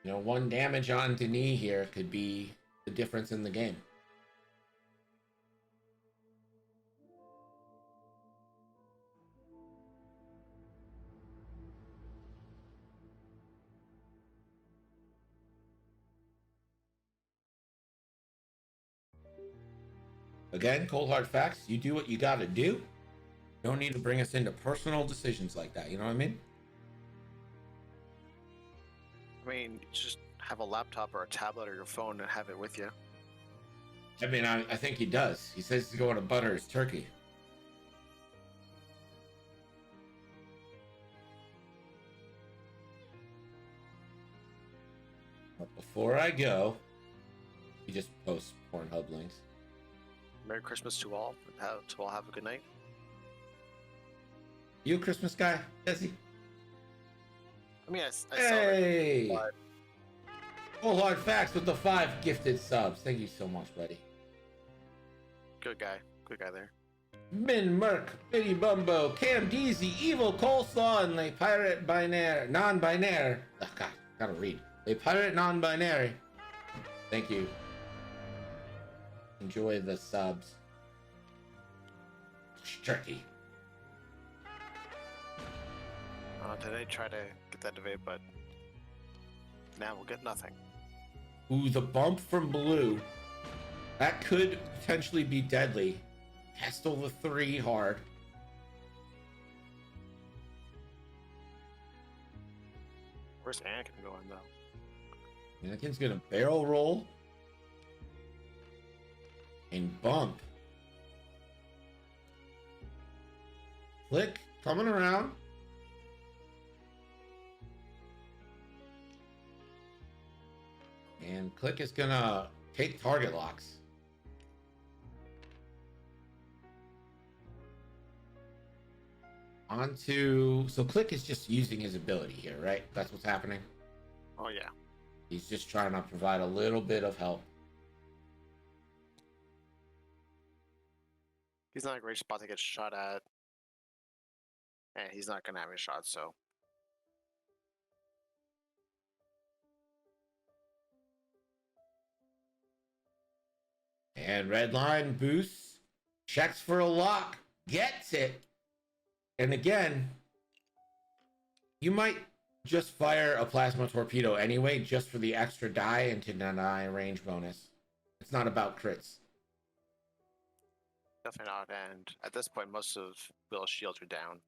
you know, 1 damage on Denis here could be the difference in the game. Again, cold hard facts. You do what you gotta do. Don't need to bring us into personal decisions like that. You know what I mean? I mean, just have a laptop or a tablet or your phone and have it with you. I mean, I think he does. He says he's going to butter his turkey. But before I go, he just posts Pornhub links. Merry Christmas to all. Have a good night. You a Christmas guy, Jesse? I mean, I Hey! saw it. Full hard facts with the 5 gifted subs. Thank you so much, buddy. Good guy. Good guy there. Min Merc, Biddy Bumbo, Cam Deasy, Evil Coleslaw, and Le Pirate Binaire, Non-Binaire. Oh, God, gotta read. Le Pirate Non-Binary. Thank you. Enjoy the subs. Turkey. Did I try to get that evade, but now we'll get nothing. Ooh, the bump from blue. That could potentially be deadly. Pestle the 3 hard. Where's Anakin going, though? Anakin's gonna barrel roll and bump. Click coming around. And Click is gonna take target locks. So Click is just using his ability here, right? That's what's happening. Oh, yeah. He's just trying to provide a little bit of help. He's not a great spot to get shot at. And he's not going to have any shots, so. And red line boosts, checks for a lock, gets it. And again, you might just fire a plasma torpedo anyway, just for the extra die and to deny range bonus. It's not about crits. Definitely not. And at this point, most of Will's shields are down.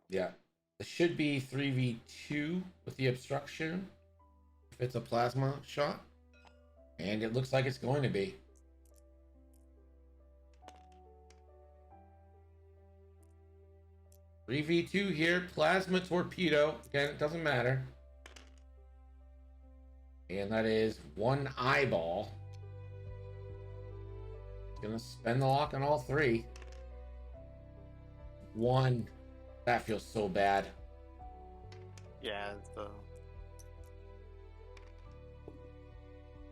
Yeah. It should be 3v2 with the obstruction if it's a plasma shot. And it looks like it's going to be. V2 here, plasma torpedo. Again, it doesn't matter. And that is 1 eyeball. Gonna spend the lock on all 3. 1. That feels so bad. Yeah, the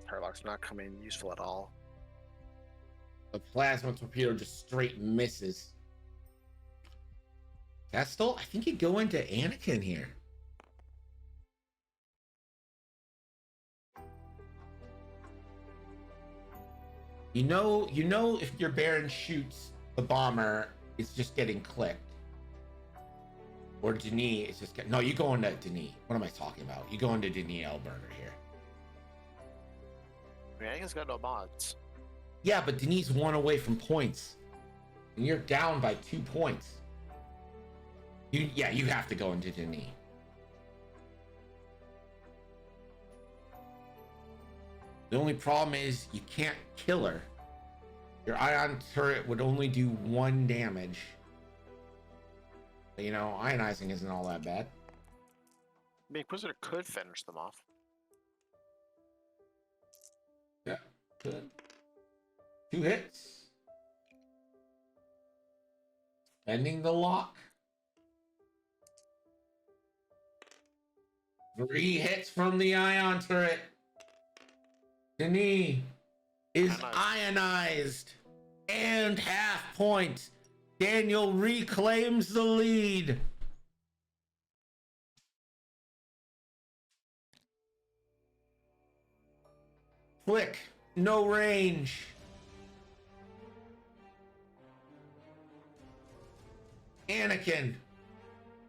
Parallax not coming useful at all. The plasma torpedo just straight misses. Pestle, I think you go into Anakin here. You know if your Baron shoots the bomber, it's just getting clicked. Or Denis, it's just getting... No, you go into Denis. What am I talking about? You go into Denis Elberger here. I mean, Anakin's got no mods. Yeah, but Denis 1 away from points. And you're down by 2 points. You have to go into Denis. The only problem is you can't kill her. Your ion turret would only do 1 damage. But, you know, ionizing isn't all that bad. I mean, Inquisitor could finish them off. Yeah, good. 2 hits. Ending the lock. 3 hits from the ion turret. Denis is ionized and half point. Daniel reclaims the lead. Flick, no range. Anakin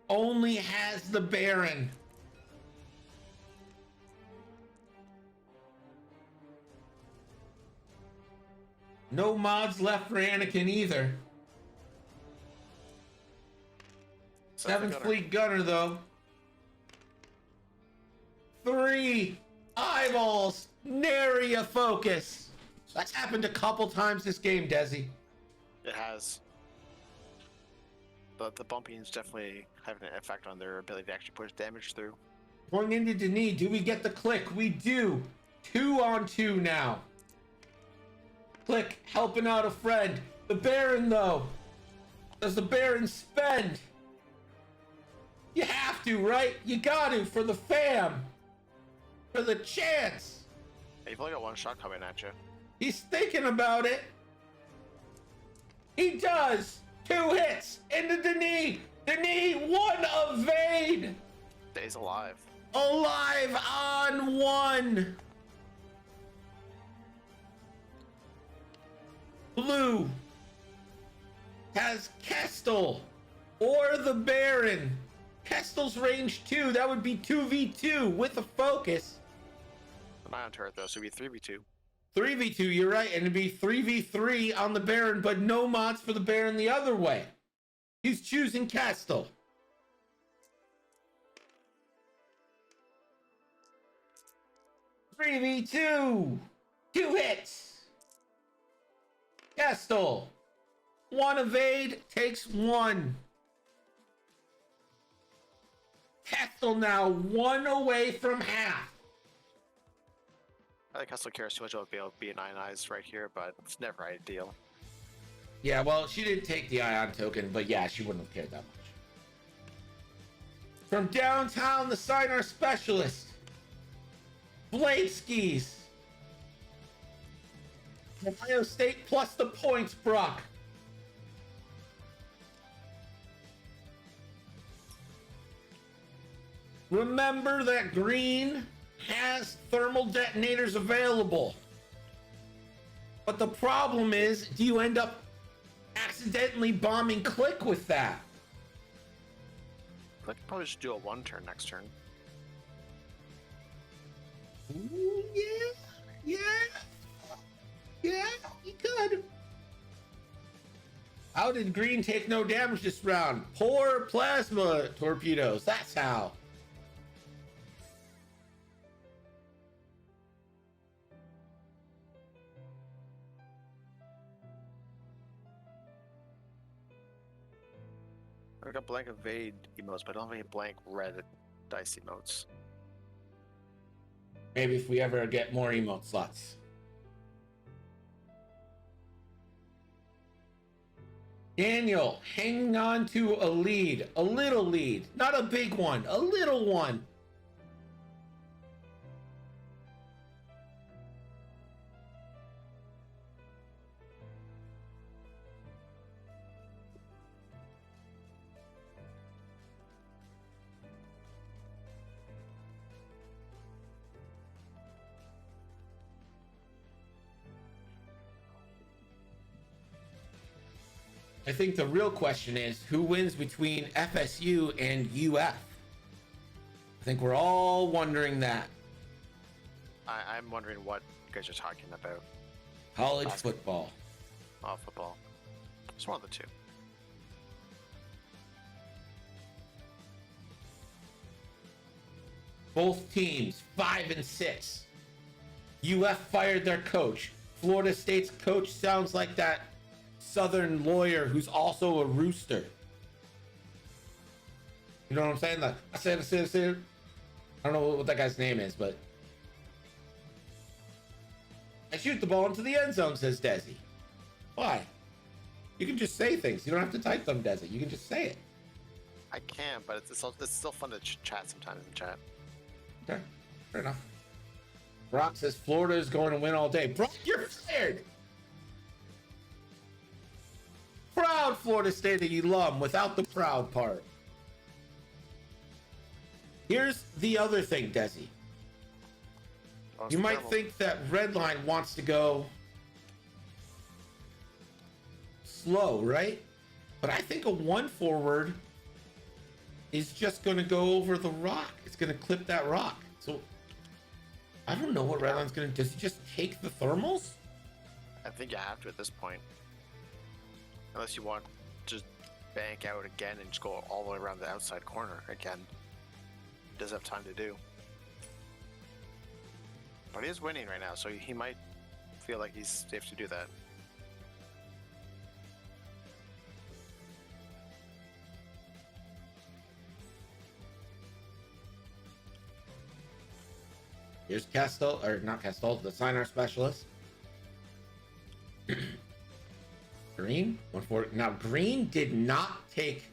only has the Baron. No mods left for Anakin either. 7th Fleet Gunner, though. 3 eyeballs. Nary a focus. That's happened a couple times this game, Desi. It has. But the bumping is definitely having an effect on their ability to actually push damage through. Going into Denis, do we get the click? We do. 2 on 2 now. Click, helping out a friend. The Baron, though. Does the Baron spend? You have to, right? You got to for the fam. For the chance. Hey, you've only got 1 shot coming at you. He's thinking about it. He does. 2 hits into Denis. Denis, 1 evade. Stays alive. Alive on 1. Blue has Kestel or the Baron. Kestel's range 2. That would be 2v2 with a focus. An ion turret though, so it'd be 3v2. 3v2, you're right, and it'd be 3v3 on the Baron, but no mods for the Baron the other way. He's choosing Kestel. Three v 2, 2 hits. Kestel, 1 evade, takes 1. Kestel now 1 away from half. I think Hustle cares too much about being ionized right here, but it's never ideal. Yeah, well, she didn't take the ion token, but yeah, she wouldn't have cared that much. From downtown, the Signar Specialist, Blade Skis. Ohio State plus the points, Brock. Remember that green has thermal detonators available. But the problem is, do you end up accidentally bombing Click with that? Click probably should do a 1 turn next turn. Ooh, yeah, you could. How did green take no damage this round? Poor plasma torpedoes, that's how. I got blank evade emotes, but I don't have any blank red dice emotes. Maybe if we ever get more emote slots. Daniel hanging on to a lead, a little lead, not a big one, a little one. I think the real question is who wins between FSU and UF? I think we're all wondering that. I'm wondering what you guys are talking about. College football. Oh, football. It's one of the two. Both teams 5 and 6. UF fired their coach. Florida State's coach sounds like that Southern lawyer who's also a rooster. You know what I'm saying? Like, I said, I don't know what that guy's name is, but I shoot the ball into the end zone, says Desi. Why? You can just say things. You don't have to type them, Desi. You can just say it. I can, but it's still fun to chat sometimes in chat. Okay, fair enough. Brock says Florida is going to win all day. Brock, you're fired. Proud Florida State alum without the proud part. Here's the other thing, Desi. Oh, You might think that Redline wants to go slow, right? But I think a 1 forward is just going to go over the rock. It's going to clip that rock. So I don't know what Redline's going to do. Does he just take the thermals? I think you have to at this point. Unless you want to just bank out again and just go all the way around the outside corner again. Does have time to do. But he is winning right now, so he might feel like he's safe to do that. Here's Kestel, or not Kestel, the Signar Specialist. Green, 1 forward. Now, Green did not take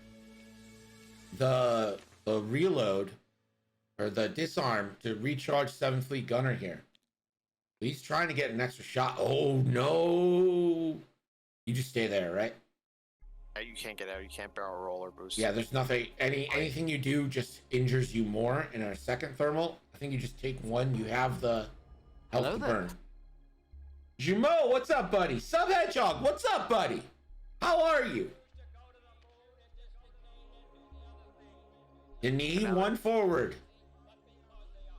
the reload or the disarm to recharge 7th Fleet Gunner here. He's trying to get an extra shot. Oh no! You just stay there, right? You can't get out. You can't barrel roll or boost. Yeah, there's nothing. Anything you do just injures you more. In a second thermal, I think you just take 1. You have the health to burn. Jumeau, what's up, buddy? Sub Hedgehog, what's up, buddy? How are you? You need Now- one forward.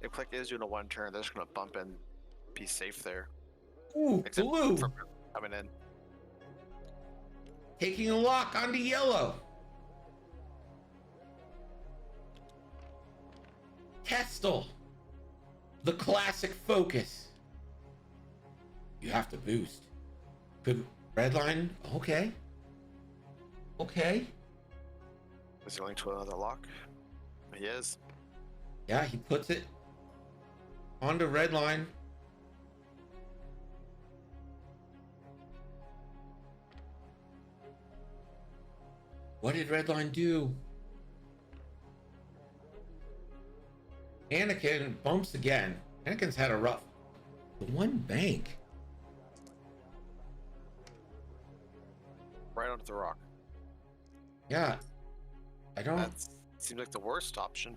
If Click is doing a one turn, they're just gonna bump and be safe there. Ooh, Except blue. for coming in. Taking a lock onto yellow. Kestel. The classic focus. You have to boost. Could redline? Okay. Okay. Is he going to another lock? He is. Yeah, he puts it onto redline. What did redline do? Anakin bumps again. Anakin's had a rough. The one bank. Right onto the rock. Yeah. I don't. That seems like the worst option.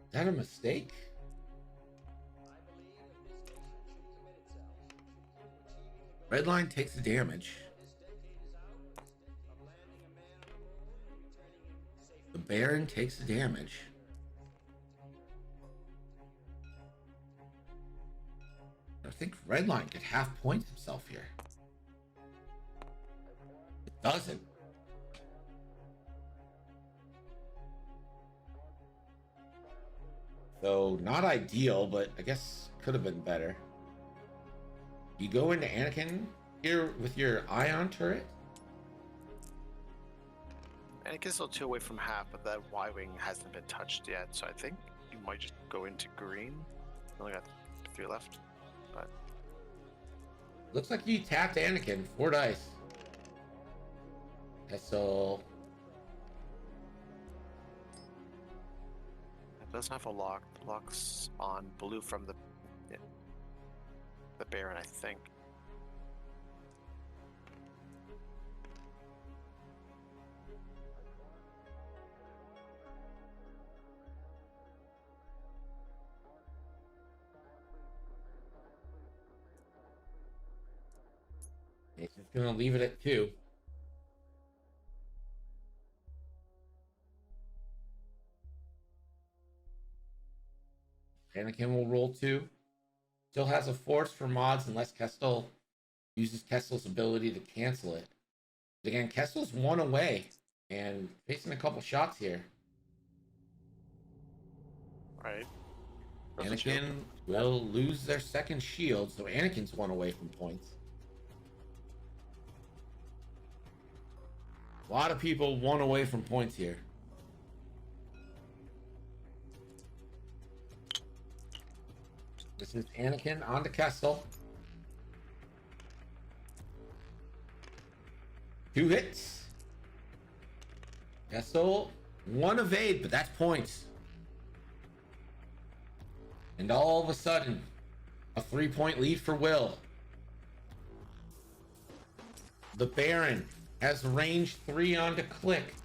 Is that a mistake? Redline takes the damage. The Baron takes the damage. I think Redline could half point himself here. It doesn't. So not ideal, but I guess could have been better. You go into Anakin here with your ion turret. Anakin's still 2 away from half, but that Y-wing hasn't been touched yet, so I think you might just go into green. Only got 3 left, but Looks like you tapped Anakin. 4 dice. Kessel. it doesn't have a lock. The lock's on blue from the Baron, I think. He's just gonna leave it at 2. Anakin will roll 2. Still has a force for mods unless Kestel uses Kestel's ability to cancel it. But again, Kestel's 1 away and facing a couple shots here. Right. Anakin will lose their second shield, so Anakin's 1 away from points. A lot of people 1 away from points here. This is Anakin onto Kestel. 2 hits. Kestel, 1 evade, but that's points. And all of a sudden, a 3-point lead for Will. The Baron has range 3 onto Click.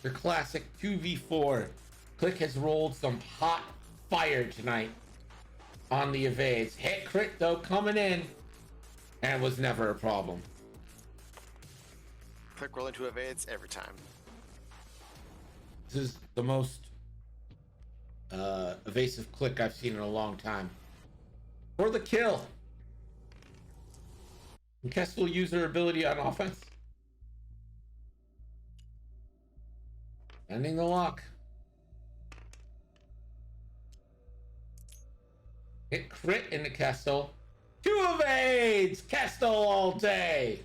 Your classic 2v4. Click has rolled some hot fire tonight on the evades. Hit crit though coming in, and was never a problem. Click rolling to evades every time. This is the most evasive Click I've seen in a long time. For the kill. And Kess will use her ability on offense. Ending the lock. Hit crit into Kestel. 2 evades! Kestel all day!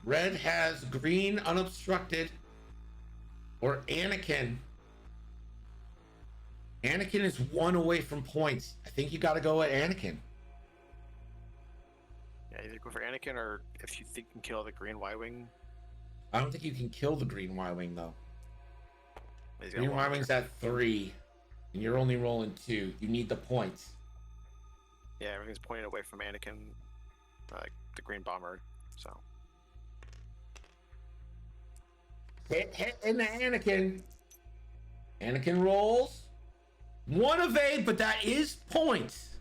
Red has green unobstructed. Or Anakin. Anakin is 1 away from points. I think you gotta go at Anakin. Yeah, either go for Anakin or if you think you can kill the green Y-wing. I don't think you can kill the green Y-wing though. He's got Green 1. Y-wing's at 3. And you're only rolling 2. You need the points. Yeah, everything's pointed away from Anakin, like the green bomber. So Hit into Anakin. Anakin rolls. 1 evade, but that is points.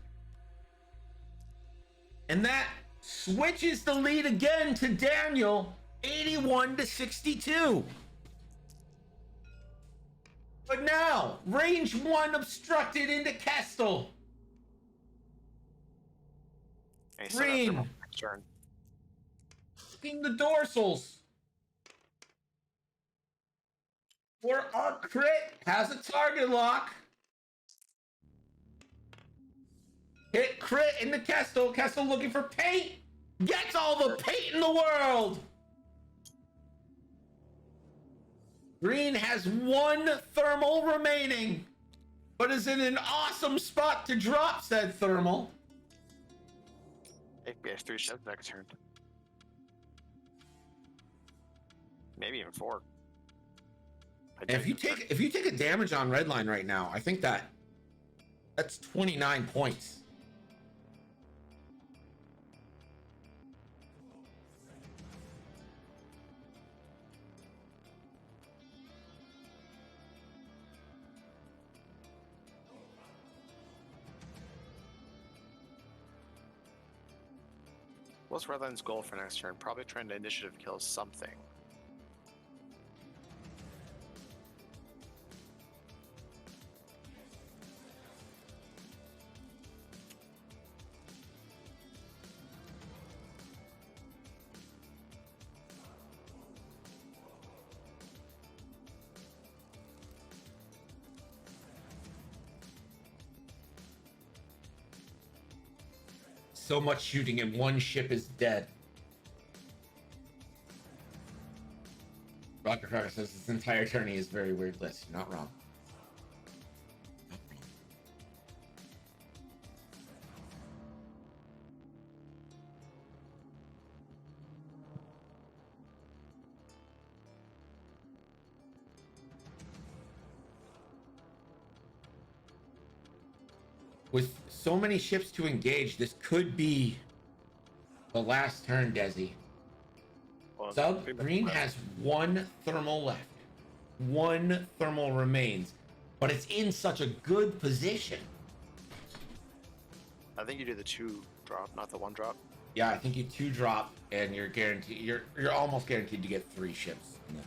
And that switches the lead again to Daniel, 81 to 62. But now, range 1 obstructed into Kestel. Green. Turn. The dorsals. For Arc Crit has a target lock. Hit crit into Kestel. Kestel looking for paint. Gets all the paint in the world. Green has 1 thermal remaining, but is in an awesome spot to drop said thermal. He has 3 ships next turn. Maybe even 4. And if you take a damage on Redline right now, I think that's 29 points. What's Redline's goal for next turn? Probably trying to initiative kill something. So much shooting and 1 ship is dead. Rocket Cracker says this entire tourney is very weird list. You're not wrong. With so many ships to engage, this could be the last turn, Desi. Well, Sub Green has 1 thermal left. 1 thermal remains, but it's in such a good position. I think you do the 2 drop, not the 1 drop. Yeah, I think you 2 drop, and you're guaranteed. You're almost guaranteed to get 3 ships in this.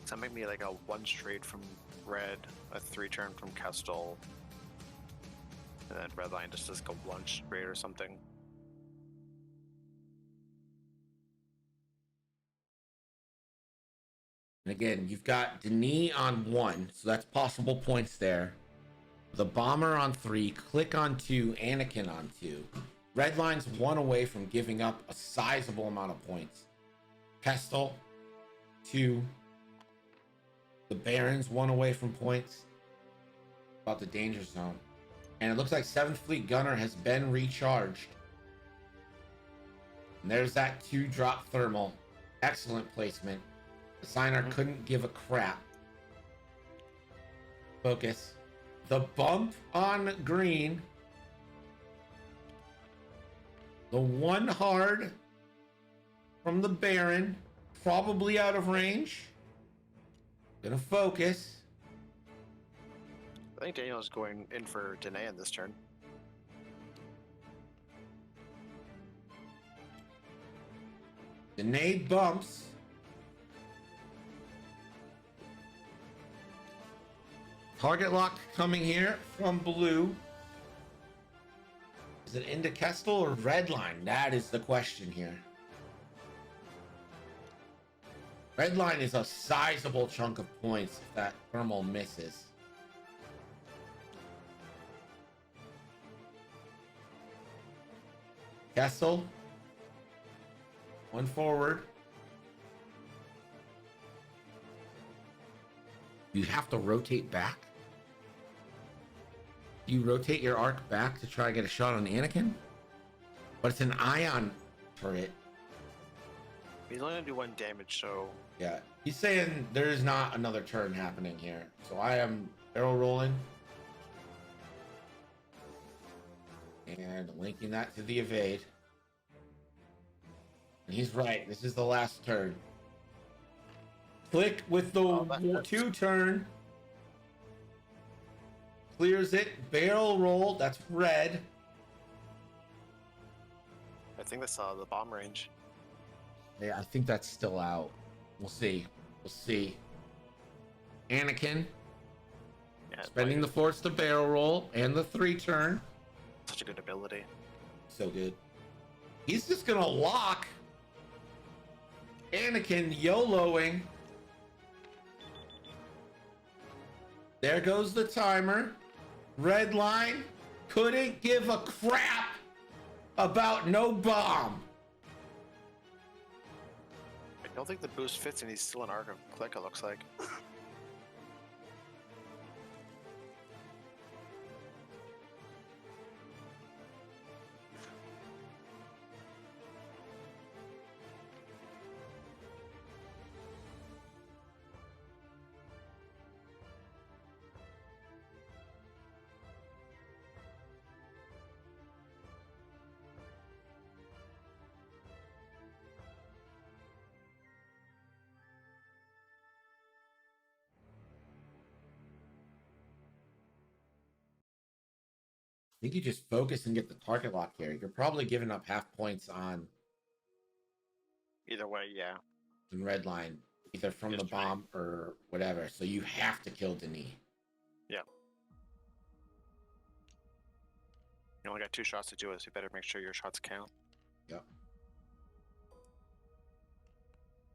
So make me like a 1 straight from red, a 3 turn from Kestel, and then Redline just does like a 1 straight or something. And again, you've got Denis on 1, so that's possible points there. The Bomber on 3, Click on 2, Anakin on 2. Redline's 1 away from giving up a sizable amount of points. Kestel, 2. The Baron's 1 away from points. About the danger zone. And it looks like 7th Fleet Gunner has been recharged. And there's that 2 drop thermal. Excellent placement. The Signer couldn't give a crap. Focus. The bump on Green. The 1 hard from the Baron. Probably out of range. Gonna focus. I think Daniel is going in for Danae in this turn. Danae bumps. Target lock coming here from blue. Is it into Kestel or Redline? That is the question here. Redline is a sizable chunk of points if that thermal misses. Kestel. 1 forward. You have to rotate back. You rotate your arc back to try to get a shot on Anakin? But it's an ion turret. He's only gonna do 1 damage, so Yeah, he's saying there is not another turn happening here. So I am barrel rolling. And linking that to the evade. And he's right, this is the last turn. Click with the Oh, that hurts. 2 turn. Clears it. Barrel roll. That's red. I think that's the bomb range. Yeah, I think that's still out. We'll see. We'll see. Anakin Yeah, spending the force to barrel roll and the 3 turn. such a good ability. So good. He's just gonna lock. Anakin YOLOing. There goes the timer. Red line couldn't give a crap about no bomb. I don't think the boost fits, and he's still an arc of click. It looks like. I think you just focus and get the target lock here. You're probably giving up half points on Either way, yeah. red line, either from the Just right. bomb or whatever. So you have to kill Denis. You only got 2 shots to do it, so you better make sure your shots count. Yep.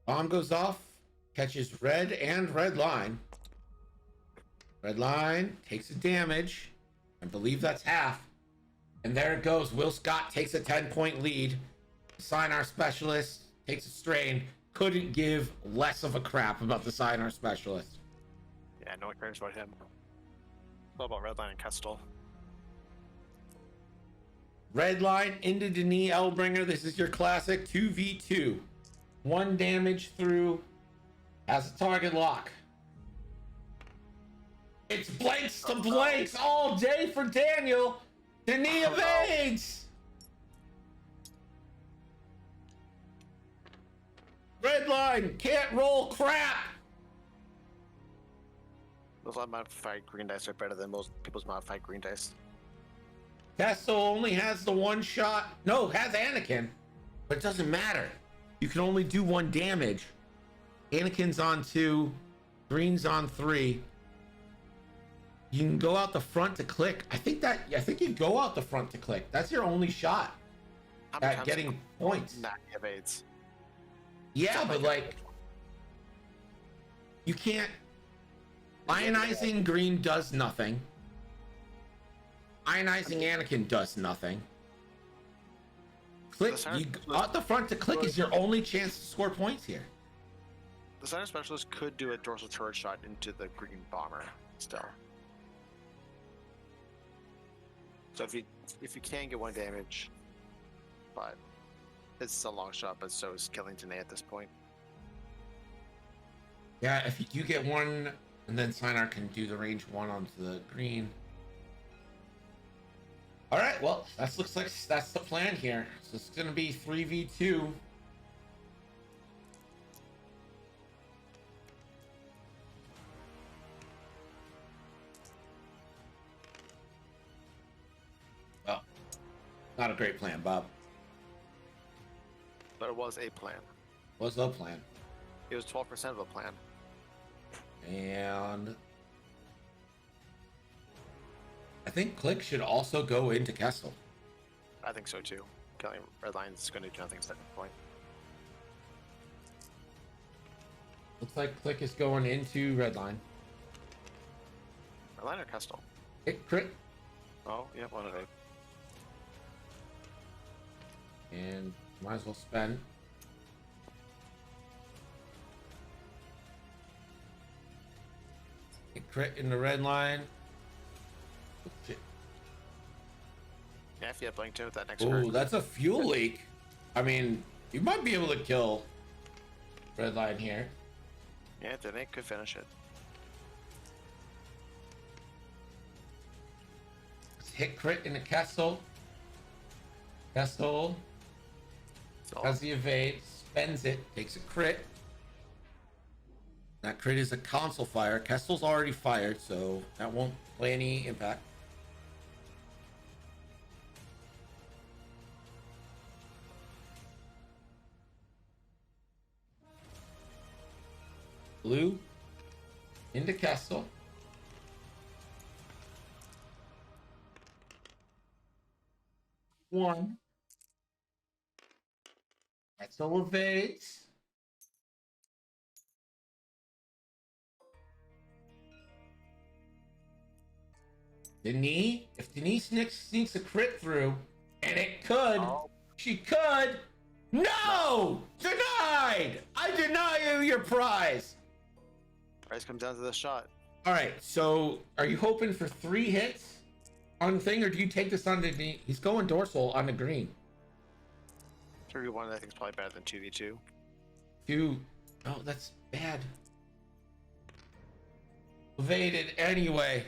Bomb goes off, catches red and red line. Red line takes a damage. I believe that's half. And there it goes. Will Scott takes a 10-point lead. Signar specialist takes a strain. Couldn't give less of a crap about the Signar specialist. Yeah, no one cares about him. What about Redline and Kestel? Red line into Denis Elbringer. This is your classic 2v2. 1 damage through. Has a target lock. It's blanks to blanks all day for Daniel. Denis evades. Red line can't roll crap. Those unmodified green dice are better than most people's modified green dice. Castle only has the 1 shot. No, has Anakin, but it doesn't matter. You can only do 1 damage. Anakin's on 2, Green's on 3. You can go out the front to click. I think you go out the front to click. That's your only shot How many at times getting points. Nah, he evades. Yeah, but like, you can't. Ionizing Green does nothing. Ionizing Anakin does nothing. Click out the front to click is your only chance to score points here. The Signar specialist could do a dorsal turret shot into the green bomber still. So if you can get 1 damage, but it's a long shot, but so is killing Denis at this point. Yeah, if you do get 1, and then Signar can do the range 1 onto the green. All right, well, that looks like that's the plan here. So it's gonna be 3v2. Well, not a great plan, Bob. But it was a plan. What's the plan? It was 12% of a plan. And I think Click should also go into Kestel. I think so too. Killing Redline is going to do nothing at that point. Looks like Click is going into Redline. Redline or Kestel? Hit crit. Oh, yeah, one of them. And might as well spend. Hit crit in the red line. Oh, shit. Yeah, if you have Blink 2 with that next Oh, turn. that's a fuel leak. I mean, you might be able to kill red line here. Yeah, Denis could finish it. Let's hit crit in the Kestel. Kestel So, has the evade, spends it, takes a crit. That crit is a console fire. Kessel's already fired, so that won't play any impact. Blue into Kessel. One. Kessel evades. Denise, if Denise sneaks a crit through, and it could, she could. No! Denied! I deny you your prize. Price comes down to the shot. All right, so are you hoping for 3 hits on the thing, or do you take this on the? He's going dorsal on the green. 3v1, I think is probably better than 2v2. Oh, that's bad. Evaded anyway.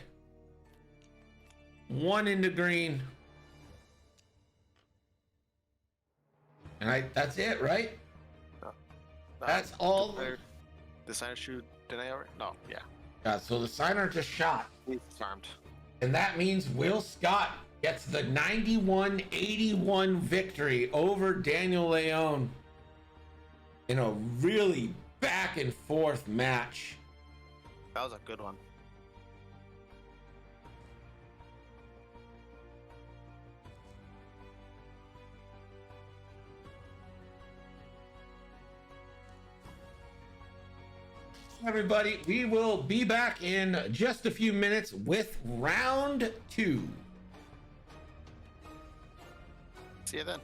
1 into green. And that's it, right? That's all. The signer shoot deny already? No, yeah. Yeah, so the signer just shot. He's armed. And that means Will Scott gets the 91-81 victory over Daniel Leon in a really back and forth match. That was a good one. Everybody, we will be back in just a few minutes with round 2. See you then.